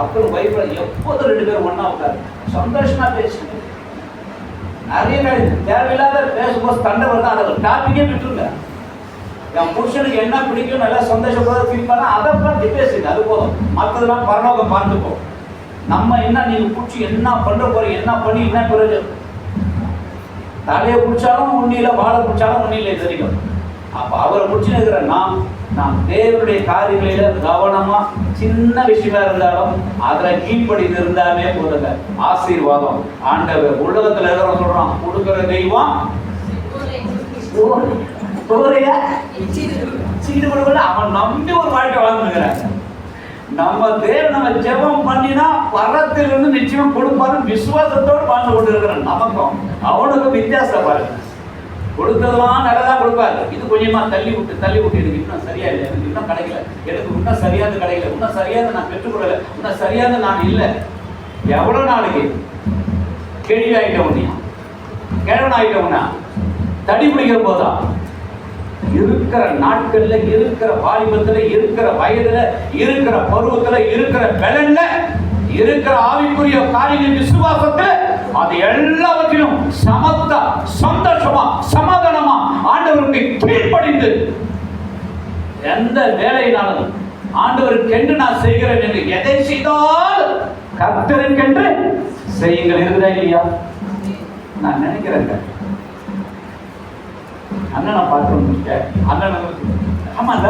அப்புறம் வைஃப்ல எப்போதும் 2 பேரும் ஒன்னா உட்காரு சந்தோஷமா பேசுங்க. நிறைய தேவையில்லாத பேசும்போது சண்டை வருது, அதை டாபிக்கே விட்டுருங்க. என் புருஷனுக்கு என்ன பிடிக்கும், நல்லா சந்தோஷப்பட ஃபீல் பண்ணா அதை பற்றி பேசுங்க, அது போதும். மற்றதெல்லாம் பரலோகம் பார்த்துப்போம். நம்ம என்ன நீங்க பிடிச்சி என்ன பண்ற போறீங்க, என்ன பண்ணி என்ன பிரயோஜனம். தலையை பிடிச்சாலும் ஒன்னில, வாழை பிடிச்சாலும் ஒன்னில தெரியும். அப்ப அவரை பிடிச்சின்னு இருக்கிற நாம் தேவனுடைய காரியங்களில கவனமா, சின்ன விஷயமா இருந்தாலும் அதுல கீழ்ப்படிந்து இருந்தாலே போதுங்க, ஆசீர்வாதம். ஆண்டவர் உலகத்துல இருக்கிற சொல்றான், கொடுக்கிற தெய்வம் அவன் நம்பி ஒரு வாழ்க்கை வாழ்ந்துக்கிறாங்க. நம்ம தேவன் நம்ம ஜெபம் பண்ணினா பரத்திலிருந்து நிச்சயம் கொடுப்பாரு, விசுவாசத்தோடு வாழ்ந்து கொண்டு இருக்கிறான். நமக்கும் அவனுக்கும் வித்தியாசம் பாருங்க. கொடுத்ததெல்லாம் நல்லதா கொடுப்பாரு, இது கொஞ்சமா தள்ளி விட்டு எனக்கு இன்னும் சரியா இல்லை, எனக்கு இன்னும் கிடைக்கல, எனக்கு இன்னும் சரியானது கிடைக்கல, இன்னும் சரியானது நான் பெற்றுக்கொள்ளல, இன்னும் சரியானது நான் இல்லை. எவ்வளவு நாளைக்கு கேள்வி ஆகிட்டவனா, கிழவன் ஆகிட்டவனா, தடி பிடிக்கிற போதா இருக்கிற நாட்கள்ல, இருக்கிற வாலிபத்துல, இருக்கிற வயதுல, இருக்கிற பருவத்துல, இருக்கிற பலன்ல, இருக்கிற ஆவிக்குரிய காரியங்கள் விசுவாசத்துல, அது எல்லாவற்றிலும் சமத்தா, சந்தோஷமா, சமாதானமா ஆண்டவருக்கு கீழ்ப்படிந்து எந்த வேலையினாலும் ஆண்டவருக்கென்று நான் செய்கிறேன் என்று எதை செய்தால் கர்த்தருக்கென்று செய்யுங்கள். இருக்குதா இல்லையா? நான் நினைக்கிறேங்க. அண்ணனை பார்த்து அண்ணன் ஆமாங்க,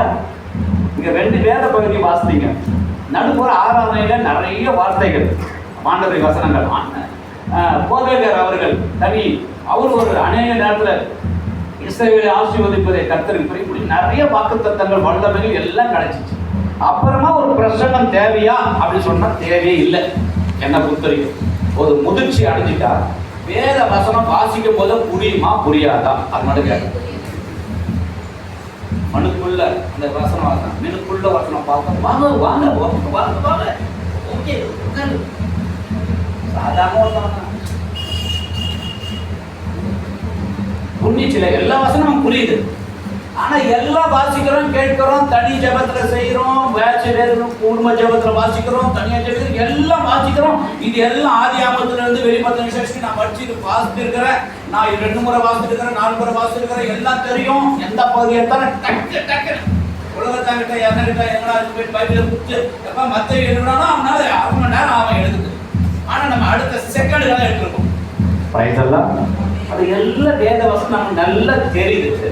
இங்க 2 வேத பகுதி வாசித்தீங்க. நடுப்புற ஆராதனையில நிறைய வார்த்தைகள், ஆண்டவருடைய வசனங்கள். போதகர் அவர்கள் தனி, அவர் ஒரு அநேக நேரத்தில் இஸ்ரவேலை ஆசீர்வதிப்பதை கர்த்தருக்கு இப்படி நிறைய வாக்குத்தத்தங்கள், வல்லமைகள் எல்லாம் கிடைச்சிச்சு. அப்புறமா ஒரு பிரசன்னம் தேவையா அப்படி சொன்னா தேவையே இல்லை. என்ன புத்தரிக்கும் ஒரு முதிர்ச்சி அடைஞ்சிட்டா வேத வசனம் வாசிக்கும் போது புரியுமா புரியாதா, அது மட்டும் மனுக்குள்ள அந்த வசனம் வாசனம், மீனுக்குள்ள வசனம் பார்த்தோம், வாங்க வாங்க வாங்க வாங்க, ஓகே சாதாரண புண்ணியச்சில எல்லா வசனமும் புரியுது. ஆனா எல்லாம் வாசிக்கிறோம், கேட்கிறோம், தனி ஜபத்துல செய்யறோம், குடும்ப ஜபத்துல வாசிக்கிறோம், தனியா ஜபத்துல எல்லாம் வாசிக்கிறோம். இது எல்லாம் ஆதி ஆமத்துல இருந்து வெளிப்பட்ட விசேஷம் நான் படிச்சு வாசிட்டு இருக்கிறேன். நான் 2 முறை வாசிட்டு இருக்கிறேன், 4 முறை வாசிட்டு இருக்கிறேன். எல்லாம் தெரியும். எந்த பகுதி எடுத்தாலும் டக்கு டக்கு உலகத்தாங்கிட்ட என்னகிட்ட எங்கடா போய் பைபிளை குடிச்சு எப்ப மத்த எழுதுனாலும் அவனால 1/2 மணி நேரம் அவன் எழுதுது. ஆனா நம்ம அடுத்த செகண்டுகளை எடுத்துருக்கோம். அது எல்லாம் வேத வசனம் நமக்கு நல்லா தெரியுது,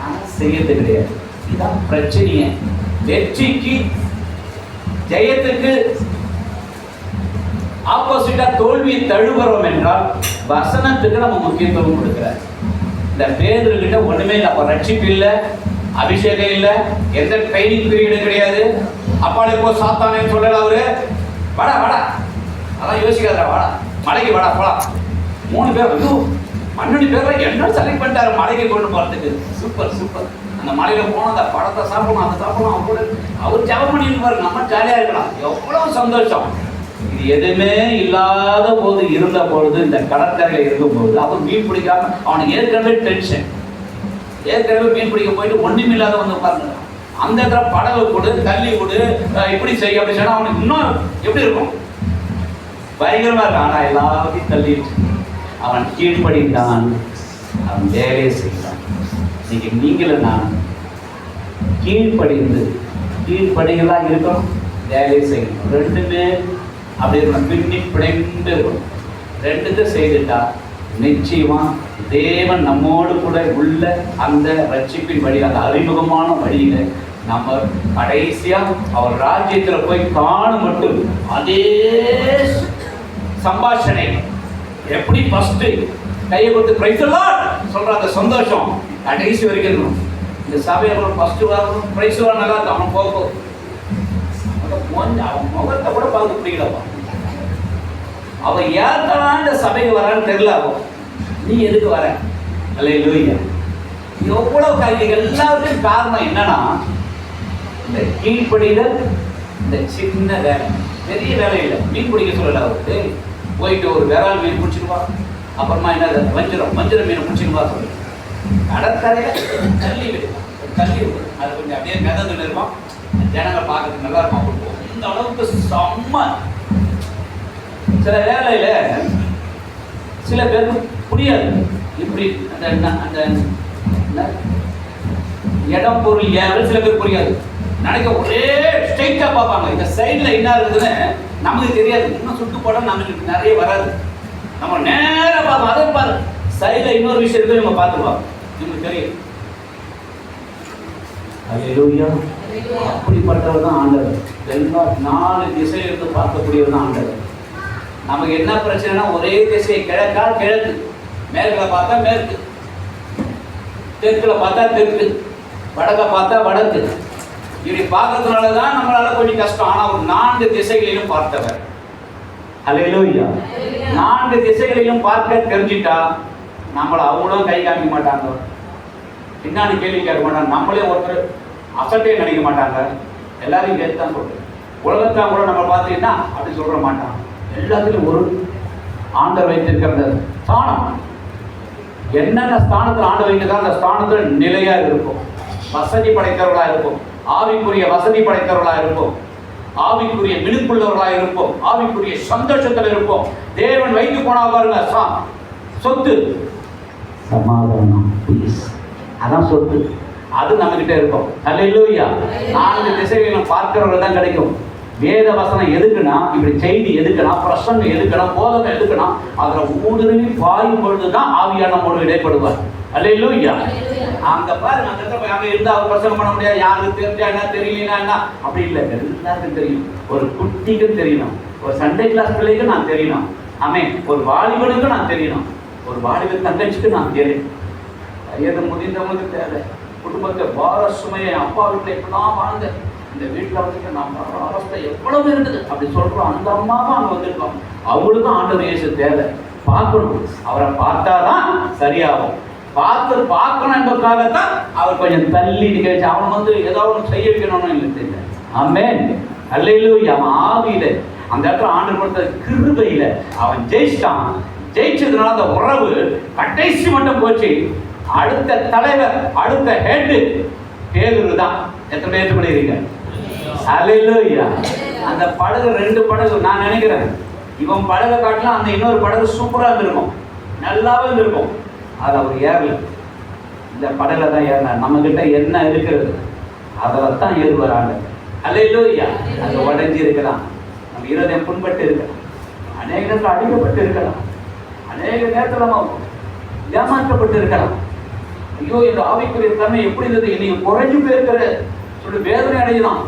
ஆனா செய்யறது கிடையாது. இதுதான் பிரச்சனையே. வெற்றிக்கு ஜெயத்துக்கு ஆப்போசிட்டா தோல்வியை தழுவுறோம் என்றால் வசனத்துக்கு நம்ம முக்கியத்துவம் கொடுக்கிறார். இந்த பேதுருக்கிட்ட ஒண்ணுமே இல்லை. அப்ப ரட்சிப்பு இல்லை, அபிஷேகம் இல்லை, எந்த ட்ரைனிங் பீரியடும் கிடையாது. அப்பாலே போ சாத்தானே சொல்லல. அவரு வாடா வாடா, அதான் யோசிக்காதா, வாடா மலைக்கு வாடா போலாம். 3 பேர் 12 பேர்ல என்ன செலக்ட் பண்ணிட்டாரு மலைக்கு கொண்டு போறதுக்கு. Super super. அந்த மலையில போனோம், அந்த பழத்தை சாப்பிடணும், அதை சாப்பிடணும். அவர் ஜபம் பண்ணிட்டு பாருங்க, நம்ம ஜாலியா இருக்கலாம். எவ்வளவு சந்தோஷம். இது எதுவுமே இல்லாத போது இருந்த பொழுது, இந்த கடற்கரையில இருக்கும் போது அவன் மீன் பிடிக்காம அவனுக்கு ஏற்கனவே டென்ஷன். ஏற்கனவே மீன் பிடிக்க போயிட்டு ஒண்ணுமே இல்லாத வந்து உட்கார்ந்து அந்த இடத்துல படகு கொடு, தள்ளி கொடு, இப்படி செய்ய அப்படி சொன்னா அவனுக்கு இன்னும் எப்படி இருக்கும், பயங்கரமா இருக்கும். ஆனா எல்லாத்தையும் தள்ளிடுச்சு. அவன் கீழ்ப்படிந்தான், அவன் வேலையை செய்தான். நீங்களும் நான் கீழ்ப்படிகளாக இருக்கணும், வேலையை செய்யணும். ரெண்டுமே அப்படி இருக்கணும், பின்னி பிணைந்து இருக்கணும். ரெண்டுத்தை செய்துட்டா நிச்சயமா தேவன் நம்மோடு கூட உள்ள அந்த ரட்சிப்பின் வழி, அந்த அறிமுகமான வழியில நம்ம கடைசியா அவர் ராஜ்யத்துல போய் காணும் மட்டும் அதே சம்பாஷணை எப்படி ஃபர்ஸ்ட் கையை கொடுத்து பிரைஸ் தி லார்ட் சொல்ற அந்த சந்தோஷம் கடைசி வரைக்கும் இருக்கணும். இந்த சபையில ஃபர்ஸ்ட் வரணும், பிரைஸ் வர நல்லா இருக்கு. அவன் போக அவன் முகத்தை கூட பார்த்து பிடிக்கலப்பா. அவன் ஏற்கனவே இந்த சபைக்கு வரான்னு தெரியல. அவன் நீ எதுக்கு வர? அல்லேலூயா. எவ்வளவு காரியங்கள் எல்லாத்துக்கும் காரணம் என்னன்னா இந்த கீழ்ப்படிதல். இந்த சின்ன வேலை, பெரிய வேலை இல்லை. மீன் பிடிக்க சொல்லல அவருக்கு. போயிட்டு ஒரு விரால் மீன் பிடிச்சிருவா, அப்புறமா என்ன வஞ்சிரம் மீன் பிடிச்சிருவா சொல்லு. கடற்கரையில தள்ளி விடுவான், தள்ளி விடு. அது கொஞ்சம் அப்படியே மிதந்துட்டு இருப்பான், ஜனங்களை பார்க்கறதுக்கு நல்லா இருக்கும். இந்த அளவுக்கு செம்ம. சில வேலையில சில பேருக்கு புரியாது. இப்படி அந்த இடம் பொருள் ஏன் சில பேர் புரியாது. நினைக்க ஒரே ஸ்ட்ரைட்டா பார்ப்பாங்க. இந்த சைட்ல என்ன இருக்குதுன்னு நமக்கு தெரியாது. இன்னும் சுட்டு போட நமக்கு நிறைய வராது. நம்ம நேரம் பார்ப்போம். அதை பாரு, சைட்ல இன்னொரு விஷயம் இருக்கு, நம்ம பார்த்துருவாங்க, நமக்கு தெரியும். அல்லேலூயா. அப்படிப்பட்டவர் தான் ஆண்டவர். எல்லா 4 திசையிலிருந்து பார்க்கக்கூடியவர் தான் ஆண்டவர். நமக்கு என்ன பிரச்சனைனா ஒரே திசை, கிழக்கா கிழக்கு, மேற்குல பார்த்தா மேற்கு, தெற்குல பார்த்தா தெற்கு, வடக்க பார்த்தா வடக்கு. இப்படி பார்க்கறதுனால தான் நம்மளால கொஞ்சம் கஷ்டம். ஆனா ஒரு 4 திசைகளிலும் பார்த்தவர். அல்லேலூயா. 4 திசைகளிலும் பார்க்க தெரிஞ்சிட்டா நம்மளை அவங்களும் கை காமிக்க மாட்டாங்க, பின்னாடி கேள்வி கேட்க மாட்டாங்க, நம்மளே ஒருத்தர் அசட்டே நினைக்க மாட்டாங்க. எல்லாரையும் கேட்டு தான் சொல்றேன். உலகத்தான் கூட நம்ம பார்த்தீங்கன்னா அப்படி சொல்ற மாட்டாங்க. எல்லாத்துலையும் ஒரு ஆண்டவர் வைத்திருக்கிற ஸ்தானம், என்னென்ன ஸ்தானத்தில் ஆண்டு வைத்திருக்கா அந்த ஸ்தானத்தில் நிலையா இருக்கும், வசதி படைத்தவர்களா இருக்கும், ஆவிக்குரிய வசதி படைத்தவர்களா இருப்போம், ஆவிக்குரிய விழிப்புள்ளவர்களா இருப்போம், ஆவிக்குரிய சந்தோஷத்தில் இருப்போம். தேவன் வைத்து போனா பாருங்க சொத்து, சமாதானம், அதான் சொத்து. அது நம்ம கிட்ட இருக்கும். அல்லேலூயா. 4 திசைகளிலும் பார்க்கிறவர்கள் தான் கிடைக்கும். வேத வசனம் எதுக்குன்னா, இப்படி செய்தி எதுக்குன்னா, பிரசங்கம் எதுக்குன்னா, போதகம் எதுக்குன்னா, அதுல ஊடுருவி பாயும் பொழுதுதான் ஆவியான நம்மோடு இடைப்படுவார். அல்லேலூயா. அங்க பாருங்க, அங்க இருந்தா அவர் பிரசங்கம் பண்ண முடியாது. யாருக்கு தெரிஞ்சா என்ன, தெரியலனா என்ன, அப்படி இல்லை. எல்லாருக்கும் தெரியும். ஒரு குட்டிக்கும் தெரியணும், ஒரு சண்டே கிளாஸ் பிள்ளைக்கும் நான் தெரியணும், ஆமே, ஒரு வாலிபனுக்கும் நான் தெரியணும், ஒரு வாலிப தங்கச்சிக்கு நான் தெரியும். வயது முதிர்ந்தவங்களுக்கு தேவை. குடும்பத்தை பார சுமையை அப்பா வீட்டில் எப்படிலாம் வாழ்ந்த, இந்த வீட்டில் வந்துட்டு நான் அவஸ்தை எவ்வளவு இருந்தது அப்படி சொல்றோம். அந்த அம்மாவும் அங்கே வந்திருக்கோம். அவங்களுக்கும் ஆண்டவர் இயேசு தேவை. பார்க்கணும், அவரை பார்த்தாதான் சரியாகும். பார்க்கணும் என்பதற்காகத்தான் அவர் கொஞ்சம் தள்ளி நிகழ்ச்சி. அவன் வந்து ஏதாவது செய்ய வைக்கணும்னு இல்லை தெரியல. ஆமென். அல்லேலூயா. அவன் ஆவியில அந்த இடத்துல ஆண்டவர் கொடுத்த கிருபையில அவன் ஜெயிச்சிட்டான். ஜெயிச்சதுனால அந்த உறவு கடைசி மட்டும் போச்சு. அடுத்த தலைவர், அடுத்த ஹெட் பேதுரு தான். எத்தனை பேர் பண்ணிருக்கீங்க? ஹல்லேலூயா. அந்த படகு 2 படகு நான் நினைக்கிறேன் இவன் படகை காட்டலாம் அந்த இன்னொரு படகு சூப்பரா இருந்திருக்கும், நல்லாவே இருந்திருக்கும். அது அவர் ஏறல. இந்த படகுல தான் ஏறினார். நம்ம கிட்ட என்ன இருக்கிறது அதில் தான் ஏறுவார் ஆண்டவர். ஹல்லேலூயா. அங்க உடைஞ்சி இருக்கலாம், நம்ம இருதயம் புண்பட்டு இருக்கலாம், அநேக நேரத்தில் அடிக்கப்பட்டு இருக்கலாம், அநேக நேரத்தில் நம்ம ஏமாற்றப்பட்டு இருக்கலாம். ஐயோ இந்த ஆவிக்குரிய தன்மை எப்படி இருந்தது, இன்னைக்கு குறைஞ்சு போயிருக்கிற சொல்லி வேதனை அடையலாம்.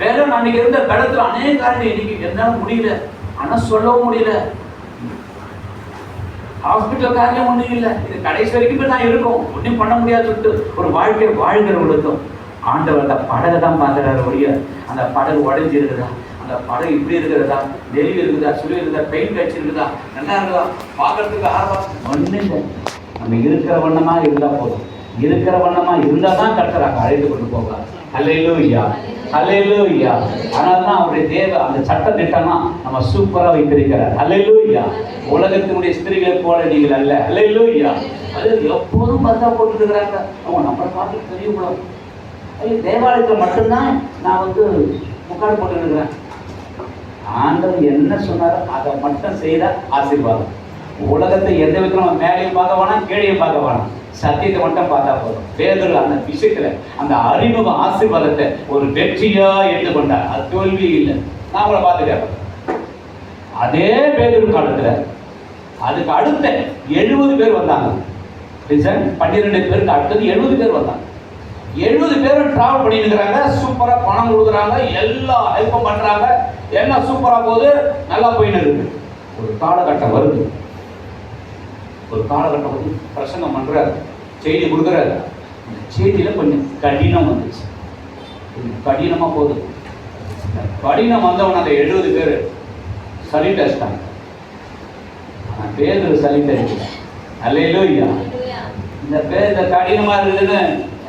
வேலை அன்னைக்கு இருந்த கடத்துல அநேக காரணம் இன்னைக்கு என்னால முடியல, ஆனா சொல்லவும் முடியல, ஹாஸ்பிட்டல் காரியம் ஒன்றும் இல்லை, இது கடைசி வரைக்கும் தான் இருக்கும், ஒன்றும் பண்ண முடியாது சொல்லிட்டு ஒரு வாழ்க்கையை வாழ்கிறவங்களுக்கும் ஆண்டவர் அந்த படகை தான் பார்க்குறாரு ஒழிய அந்த படகு உடைஞ்சி இருக்குதா, அந்த படகு இப்படி இருக்கிறதா, நெளிவு இருக்குதா, சுழி இருக்குதா, பெயிண்ட் அடிச்சு இருக்குதா, நல்லா இருக்குதா, பார்க்கறதுக்கு ஆர்வம் ஒன்றும் இல்லை. நம்ம இருக்கிற வண்ணமா இருந்தா போதும், இருக்கிற வண்ணமா இருந்தா தான் கர்த்தராக அழைத்து கொண்டு போவார். ஹல்லேலூயா, ஹல்லேலூயா. அதனால தான் அவருடைய தேவ அந்த சட்ட திட்டம்லாம் நம்ம சூப்பரா வைத்திருக்கிறார். ஹல்லேலூயா. உலகத்தினுடைய ஸ்திரீகளை போல நீங்கள் அல்ல. ஹல்லேலூயா. அது எப்போதும் பார்த்தா போட்டு இருக்கிறாங்க, அவங்க நம்மளை பார்த்து தெரியக்கூடாது. ஐயோ தேவாலயத்தில் மட்டும்தான் நான் முக்காடு போட்டு இருக்கிறேன். ஆண்டவர் என்ன சொன்னாரோ அதை மட்டும் செய்த ஆசீர்வாதம். உலகத்தை எந்த விதத்தில் மேலையும் பார்க்க வேணாம், கீழையும் பார்க்க வேணாம், சத்தியத்தை மட்டும் பார்த்தா போதும். பேதுரு அந்த விஷயத்துல அந்த அறிமுக ஆசீர்வாதத்தை ஒரு வெற்றியா எடுத்துக்கொண்டார். அது தோல்வி இல்லை. நான் உங்களை பார்த்து கேட்பேன், அதே பேதுரு காலத்துல அதுக்கு அடுத்த 70 பேர் வந்தாங்க. 12 பேருக்கு அடுத்தது 70 பேர் வந்தாங்க. 70 பேரும் டிராவல் பண்ணிட்டு இருக்கிறாங்க, சூப்பரா பணம் கொடுக்குறாங்க, எல்லா ஹெல்ப்பும் பண்றாங்க, எல்லாம் சூப்பரா போகுது, நல்லா போயின்னு இருக்கு. ஒரு காலகட்டம் வருது, ஒரு காலகட்டம் வந்து பிரசங்கம் பண்றாரு, செய்தி கொடுக்குறாரு. அந்த செய்தியில கொஞ்சம் கடினம் வந்துச்சு, கொஞ்சம் கடினமா போகுது. கடினம் வந்தவன் அந்த 70 பேர் சலிட் அடிச்சிட்டாங்க. ஆனால் பேதுரு சலிட் அடிக்கல. ஹல்லேலூயா. இந்த கடினமா இருக்குதுன்னு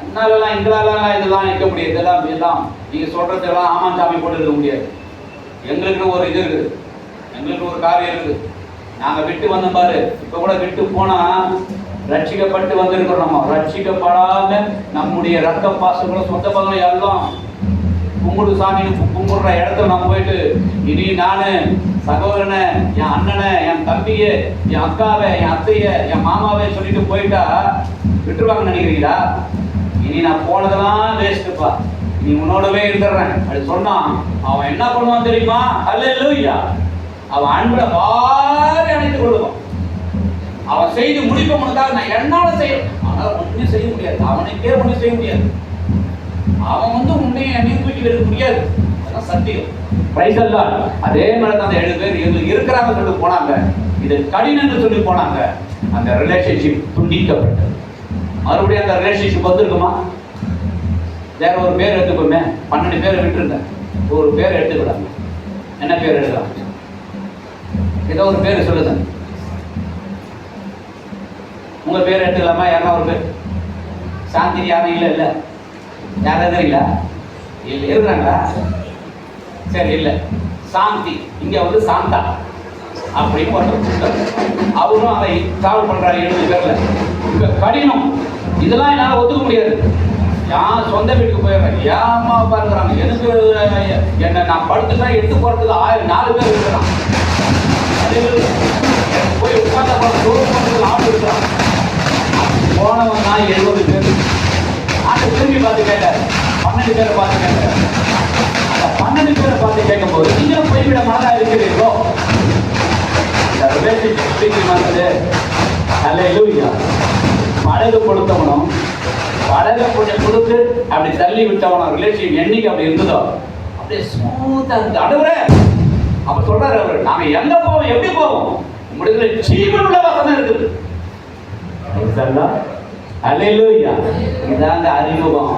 என்னாலலாம் எங்களாலாம் இதெல்லாம் இருக்க முடியாது, இதெல்லாம் நீங்க சொல்றதெல்லாம் ஆமாஞ்சாமி போட்டு இருக்க முடியாது. எங்களுக்கு ஒரு இது இருக்குது, எங்களுக்கு ஒரு காரியம் இருக்குது. நாங்கள் விட்டு வந்தோம் பாரு, இப்போ கூட விட்டு போனால் ரட்சிக்கப்பட்டு வந்திருக்கிறோம். நம்ம ரட்சிக்கப்படாம நம்முடைய ரத்த பாசங்களும் சொந்த பதங்களும் எல்லாம் கும்பிடு சாமின்னு கும்பிடுற இடத்துல நம்ம போயிட்டு இனி நான் சகோதரனை, என் அண்ணனை, என் தம்பியை, என் அக்காவை, என் அத்தையை, என் மாமாவை சொல்லிட்டு போயிட்டா விட்டுருவாங்கன்னு நினைக்கிறீங்களா? இனி நான் போனதெல்லாம் வேஸ்ட்டுப்பா, நீ உன்னோடவே இருந்துடுறேன் அப்படி சொன்னான். அவன் என்ன பண்ணுவான் தெரியுமா? ஹல்லேலூயா. அவன் அன்புல வாரி அணைத்துக் கொள்ளுவான். அவன் செய்து முடிப்பவனுக்காக நான் என்னால செய்யணும், ஆனால் ஒன்றும் செய்ய முடியாது, அவனுக்கே ஒன்றும் செய்ய முடியாது. அவன் உன்னையும் என்னையும் தூக்கி எடுக்க முடியாது. அதான் சத்தியம். Price the Lord. அதே மாதிரி அந்த 7 பேர் எங்களுக்கு இருக்கிறாங்க சொல்லிட்டு போனாங்க, இது கடினம்னு சொல்லி போனாங்க. அந்த ரிலேஷன்ஷிப் துண்டிக்கப்பட்டது. மறுபடியும் அந்த ரிலேஷன்ஷிப் வந்திருக்குமா? வேற ஒரு பேர் எடுத்துக்கோமே. 12 பேரை விட்டுருங்க, ஒரு பேர் எடுத்துக்கிறாங்க. என்ன பேர் எடுக்கலாம்? ஏதோ ஒரு பேர் சொல்லுங்க. உங்க பேர் எடுத்துக்கலாமா? யாரா ஒரு பேர்? சாந்தி யாரும் இல்லை? இல்லை யாரும் இல்லை இல்லை இருக்கிறாங்களா? சரி இல்லை, சாந்தி. இங்க சாந்தா அப்படின்னு ஒருத்தர், அவரும் அதை டிராவல் பண்றாரு 70 பேர்ல. இப்ப கடினம், இதெல்லாம் என்னால ஒத்துக்க முடியாது. யான் சொந்த வீட்டுக்கு போயிடுறேன், ஏமா பாருங்கிறாங்க. எனக்கு என்ன நான் படுத்துட்டா எடுத்து போறதுக்கு 4 பேர் இருக்கிறான். போய் உட்கார்ந்த ஆள் இருக்கிறான். போனவன் தான் 70 பேர். அந்த திரும்பி பார்த்து கேட்டார், 12 பேரை பார்த்து கேட்டார். அந்த 12 பேரை பார்த்து கேட்கும் போது நீங்களும் போய்விட மனதா இருக்கிறீர்களோ? இந்த ரிலேஷன்ஷிப் வந்தது. ஹல்லேலூயா. படகு கொடுத்தவனும் படகை கொஞ்சம் கொடுத்து அப்படி தள்ளி விட்டவனும் ரிலேஷன் என்னைக்கு அப்படி இருந்ததோ அப்படியே ஸ்மூத்தா இருந்து அடுவரே அப்ப சொல்றாரு அவர், நாங்க எங்க போவோம், எப்படி போவோம்? உங்களுடைய ஜீவன் உள்ள வசனம் இருக்குது. ஹல்லேலூயா. இதாங்க அறிமுகம்.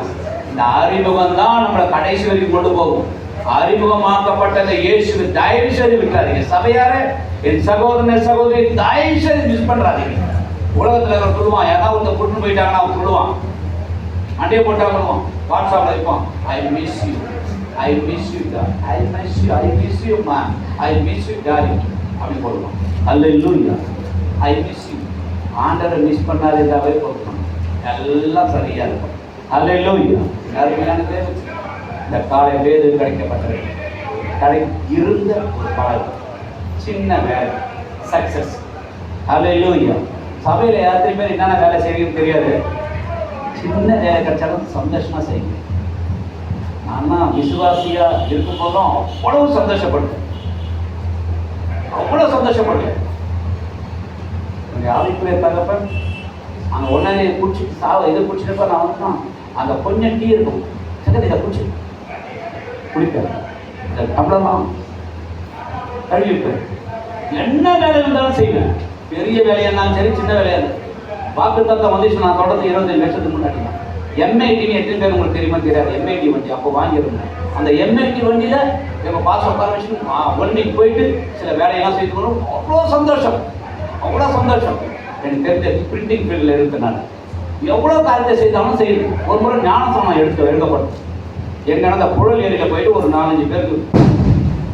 இந்த அறிமுகம் தான் நம்மளை கடைசி வரைக்கும் கொண்டு போகும். அறிமுகமாக்கப்பட்ட இயேசுவை தயவு செய்து விட்டாதீங்க. சபையாரே, என் சகோதரன் சகோதரி, தயவு செய்து மிஸ் பண்றாதீங்க. உலகத்துல அவர் சொல்லுவான், யாராவது ஒருத்தர் கூட்டு போயிட்டாங்கன்னா அவன் சொல்லுவான், அண்டையை போட்டாலும் வாட்ஸ்அப்ல இருப்பான், I miss you, I miss you dad, I miss you, I miss you மா, ஐ மிஸ் யூ டார்லிங் அப்படி போடுவான். ஹல்லேலூயா. I miss you. ஆண்டரை மிஸ் பண்ணாதே போகணும். எல்லாம் சரியா இருக்கும். அல்லேலூயா. அருமையானது. இந்த காலை வேறு கிடைக்கப்பட்டது இருந்த ஒரு காலை சின்ன வேலை சக்சஸ். அல்லேலூயா. சபையில் யாத்திரை பேர் என்னென்ன வேலை செய்யணும்னு தெரியாது. சின்ன வேலை கிடைச்சாலும் சந்தோஷமா செய்யுங்க. நான் விசுவாசியா இருக்கும் போதும் அவ்வளவு சந்தோஷப்படுறேன், அவ்வளவு சந்தோஷப்படுறேன். ஆவிக்குரிய தகப்பன் அங்கே உடனே குடிச்சிட்டு இதை குடிச்சிட்டப்ப நான் வந்து அந்த கொஞ்சம் டீ இருக்கும், சரி இதை குடிச்சு குடிப்பேன். இந்த டம்ளர்லாம் கழுவிப்பேன். என்ன வேலை இருந்தாலும் செய்வேன். பெரிய வேலையாக இருந்தாலும் சரி, சின்ன வேலையாக இருந்தாலும். வாக்கு தத்தம் வந்துச்சு. நான் தொடர்ந்து 25 லட்சத்துக்கு முன்னாடி தான் எம்ஐடின்னு எத்தனை பேர் உங்களுக்கு தெரியுமா தெரியாது. எம்ஐடி வண்டி அப்போ வாங்கியிருந்தேன். அந்த எம்ஐடி வண்டியில் எங்கள் பாஸ் உட்கார வச்சு ஒன்றைக்கு போயிட்டு சில வேலையெல்லாம் செய்து வரும். அவ்வளோ சந்தோஷம், அவ்வளோ சந்தோஷம். எனக்கு தெரிஞ்ச பிரிண்டிங் ஃபீல்டில் இருக்கனால எவ்வளோ காரியத்தை செய்தாலும் செய்யுது. ஒரு முறை ஞானசனம் எடுக்கப்படும். எங்கன்னா அந்த புழல் ஏரியில் போயிட்டு ஒரு 4-5 பேருக்கு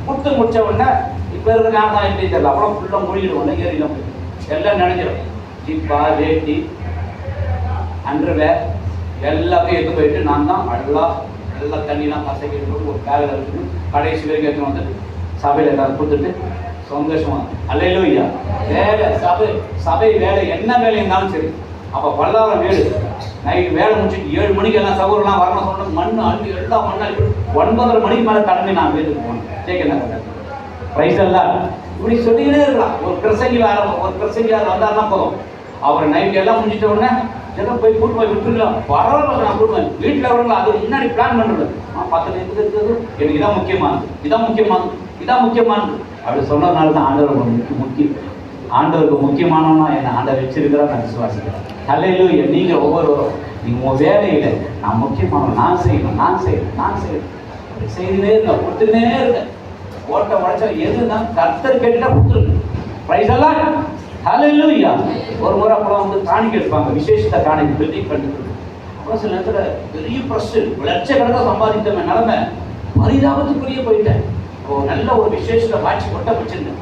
கொடுத்து முடிச்ச உடனே இப்போ இருக்கிற ஞானசனம் எப்படி தெரியல, அவ்வளோ ஃபுல்லாக மூழ்கிடுவோம். ஏரியில் போய் எல்லாம் நினைஞ்சிடும். ஜிப்பா, வேட்டி, அண்டர்வேர் எல்லாத்தையும் எடுத்து போயிட்டு நான் தான் நல்லா தண்ணிலாம் கசக்கிட்டு ஒரு பேரில் இருக்குது. கடைசி வரைக்கும் எடுத்துன்னு வந்துட்டு சபையில் எல்லாரும் கொடுத்துட்டு சந்தோஷமா. அல்லேலூயா. வேலை சபை வேலை என்ன வேலை இருந்தாலும் சரி. அப்போ பல்லாயிரம் வீடு நைட்டு வேலை முடிச்சுட்டு 7 மணிக்கு எல்லாம் சகோதரெலாம் வரணும் சொன்ன மண் அள்ளி எல்லா மண்ணால் 9:30 மணிக்கு மேலே கடமை நான் வீட்டுக்கு போனேன். கேட்க ப்ரைஸ் எல்லாம் இப்படி சொல்லிக்கிட்டே இருக்கலாம். ஒரு பிரசங்கியார் வந்தாருன்னா போதும். அவர் நைட்டு எல்லாம் முடிஞ்சிட்ட உடனே எல்லாம் போய் கூட்டு போய் விட்டுருக்கலாம். பரவாயில்ல, நான் கூட்டுவேன். வீட்டில் வரலாம். அது முன்னாடி பிளான் பண்ணுறது. 10 நிமிஷத்துக்கு இருக்கிறது எனக்கு இதான் முக்கியமானது அப்படி சொன்னதுனால தான் ஆண்டவருக்கு முக்கியமானவனா என்னை ஆண்டவர் வச்சிருக்கிறா நான் விசுவாசிக்கிறேன். அல்லேலூயா. நீங்கள் ஒவ்வொருவரும் நீங்கள் உங்கள் வேலையில் நான் முக்கியமானவன், நான் செய்யணும் செய்துனே இருக்கேன், கொடுத்துனே இருக்கேன். ஓட்ட உழைச்சா எதுதான் கர்த்தர் கேட்டுட்டா கொடுத்துருக்கு. ப்ரைஸ் எல்லாம். அல்லேலூயா. ஒரு முறை அப்புறம் வந்து காணிக்கை எடுப்பாங்க, விசேஷத்தை காணிக்கை பில்டிங் பண்ணிட்டு. அப்புறம் சில நேரத்தில் பெரிய ப்ரெஸ்ஸு லட்சக்கணக்காக சம்பாதித்தவன் நிலைமை பரிதாபத்துக்குரிய போயிட்டேன். நல்ல ஒரு விசேஷத்தை வாட்சி கொட்ட வச்சிருந்தேன்.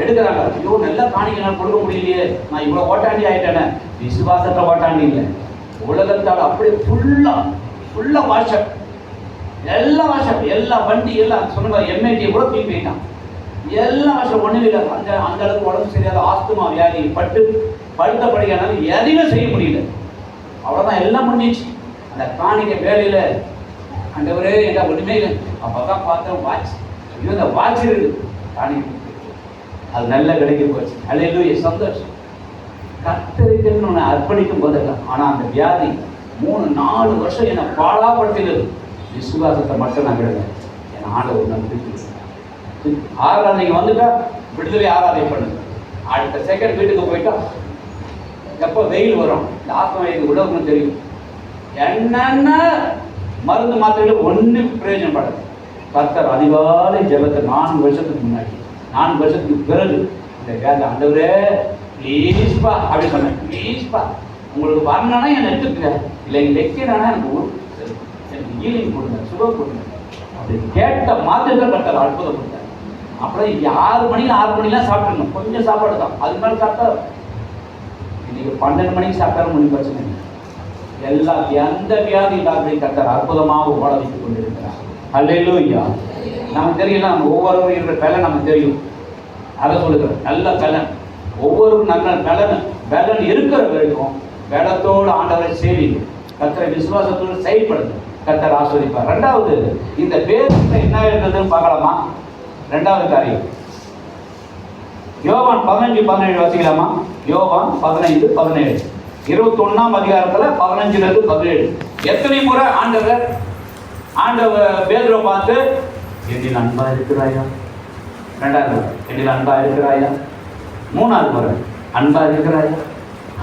எடுக்கிறாங்க, ஐயோ நல்ல காணிக்கை நான் கொடுக்க முடியலையே, நான் இவ்வளோ ஓட்டாண்டி ஆகிட்டேனே. விசுவாசத்தை ஓட்டாண்டி இல்லை, உலகத்தால் அப்படியே ஃபுல்லாக வாட்ஸ்அப், எல்லா வண்டி எல்லாம் சொன்ன எம்ஐடியை கூட தூக்கி போயிட்டான். எல்லாம் வாட்ஸ்அப் ஒன்றும் இல்லை. அந்த அளவுக்கு உடம்பு சரியாத ஆஸ்துமா வியாதி படுத்தபடியானால எதையுமே செய்ய முடியல. அவ்வளோதான், எல்லாம் முடிஞ்சிச்சு. அந்த காணிக்கை வேலையில் ஆண்டவரே என்ன ஒன்றுமே இல்லை. அப்போ தான் பார்த்தேன் வாட்ச், ஐயோ இந்த வாட்ச் இருக்குது காணிக்கை, அது நல்ல கிடைக்க போச்சு. அல்லேலூயா. சந்தோஷம். கர்த்தருக்கு ஒன்று அர்ப்பணிக்கும் போதெல்லாம். ஆனால் அந்த வியாதி 3-4 வருஷம் என்னை பாடாப்படுத்தினது. விசுவாசத்தை மட்டும் நான் விடுவேன். என் ஆண்டவர் நான் ஆராதனைக்கு வந்துட்டா விடுதலை ஆராதனை பண்ணுங்க. அடுத்த செகண்ட் வீட்டுக்கு போயிட்டா எப்போ வெயில் வரும், இந்த ஆத்மா இது உடம்புன்னு தெரியும். என்னென்ன மருந்து மாத்திரைகள் ஒன்றும் பிரயோஜனப்படாது. கர்த்தர் அதிகாலை ஜெபத்தை 4 வருஷத்துக்கு முன்னாடி 4 வருஷத்துக்கு பிறகு இந்த வேலை ஆண்டவரே ப்ளீஸ்பா அப்படி சொன்னேன். ப்ளீஸ்பா உங்களுக்கு வரணும்னா என்னை எடுத்துக்க, இல்லை இங்கே வைக்கிறானா எனக்கு ஈலிங் கொடுங்க, சுகம் கொடுங்க அப்படி கேட்ட மாத்திரத்தில் கர்த்தர் அற்புதம் கொடுத்தார். அப்புறம் 6 மணிலாம் சாப்பிட்டுருந்தோம். கொஞ்சம் சாப்பாடு தான், அது மேலே சாப்பிட்டா இன்னைக்கு 12 மணிக்கு சாப்பிட்டாலும் ஒன்றும் பிரச்சனை இல்லை. எந்த வியாதி இல்லாத கர்த்தர் அற்புதமாக ஓட வைத்துக் கொண்டிருக்கிறார். அல்லேலூயா. நமக்கு தெரியல, நம்ம ஒவ்வொருவரும் இருக்கிற பலன் நமக்கு தெரியும். அதை சொல்லுகிறேன், நல்ல பலன். ஒவ்வொரு நல்ல பலன் இருக்கிற வரைக்கும் பலத்தோடு ஆண்டவரை சேவிங்க. கர்த்தரை விசுவாசத்தோடு செயல்படுங்க. கர்த்தர் ஆஸ்வதிப்பார். 2வது, இந்த பேருக்கு என்ன இருந்ததுன்னு பார்க்கலாமா? 2வது காரியம் யோவான் 15:17 வாசிக்கலாமா? யோவான் 15:17 21ஆம் அதிகாரத்தில் 15-17. எத்தனை முறை ஆண்டவர் பேதுருவை பார்த்து என்னில் அன்பா இருக்கிறாயா? 2வது என்னில் அன்பா இருக்கிறாயா? 3வது முறை அன்பா இருக்கிறாயா?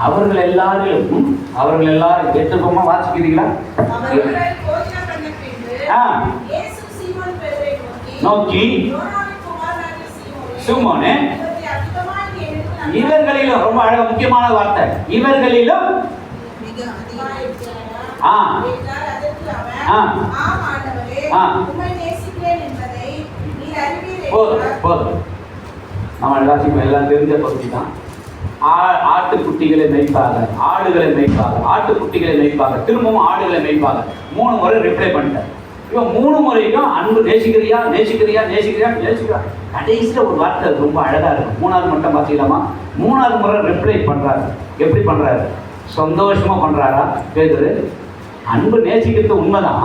அவர்கள் எல்லாரும் கேட்டுக்கோமா, வாசிக்கிறீங்களா? நோக்கி சீமோனே, இவர்களிலும் ரொம்ப அழகான முக்கியமான வார்த்தை, இவர்களிலும் போதும் நம்ம எல்லாத்தையும் எல்லாம் தெரிஞ்ச பகுதி தான். ஆட்டுக்குட்டிகளை மேய்ப்பாங்க, ஆடுகளை மேய்ப்பாங்க, ஆட்டுக்குட்டிகளை மேய்ப்பாங்க, திரும்பவும் ஆடுகளை மேய்ப்பாங்க. 3 முறை ரிப்ளை பண்ணிட்டார். இவன் 3 முறைக்கும் அன்பு நேசிக்கிறியா நேசிக்கிறியா நேசிக்கிறியா நேசிக்கிறா. கடைசியில் ஒரு வார்த்தை ரொம்ப அழகா இருக்கும். 3வது மட்டும் பார்த்தீங்களாமா, 3வது முறை ரிப்ளை பண்றாரு. எப்படி பண்றாரு? சந்தோஷமா பண்றாரா பேதுரு? அன்பு நேசிக்கிறது உண்மைதான்.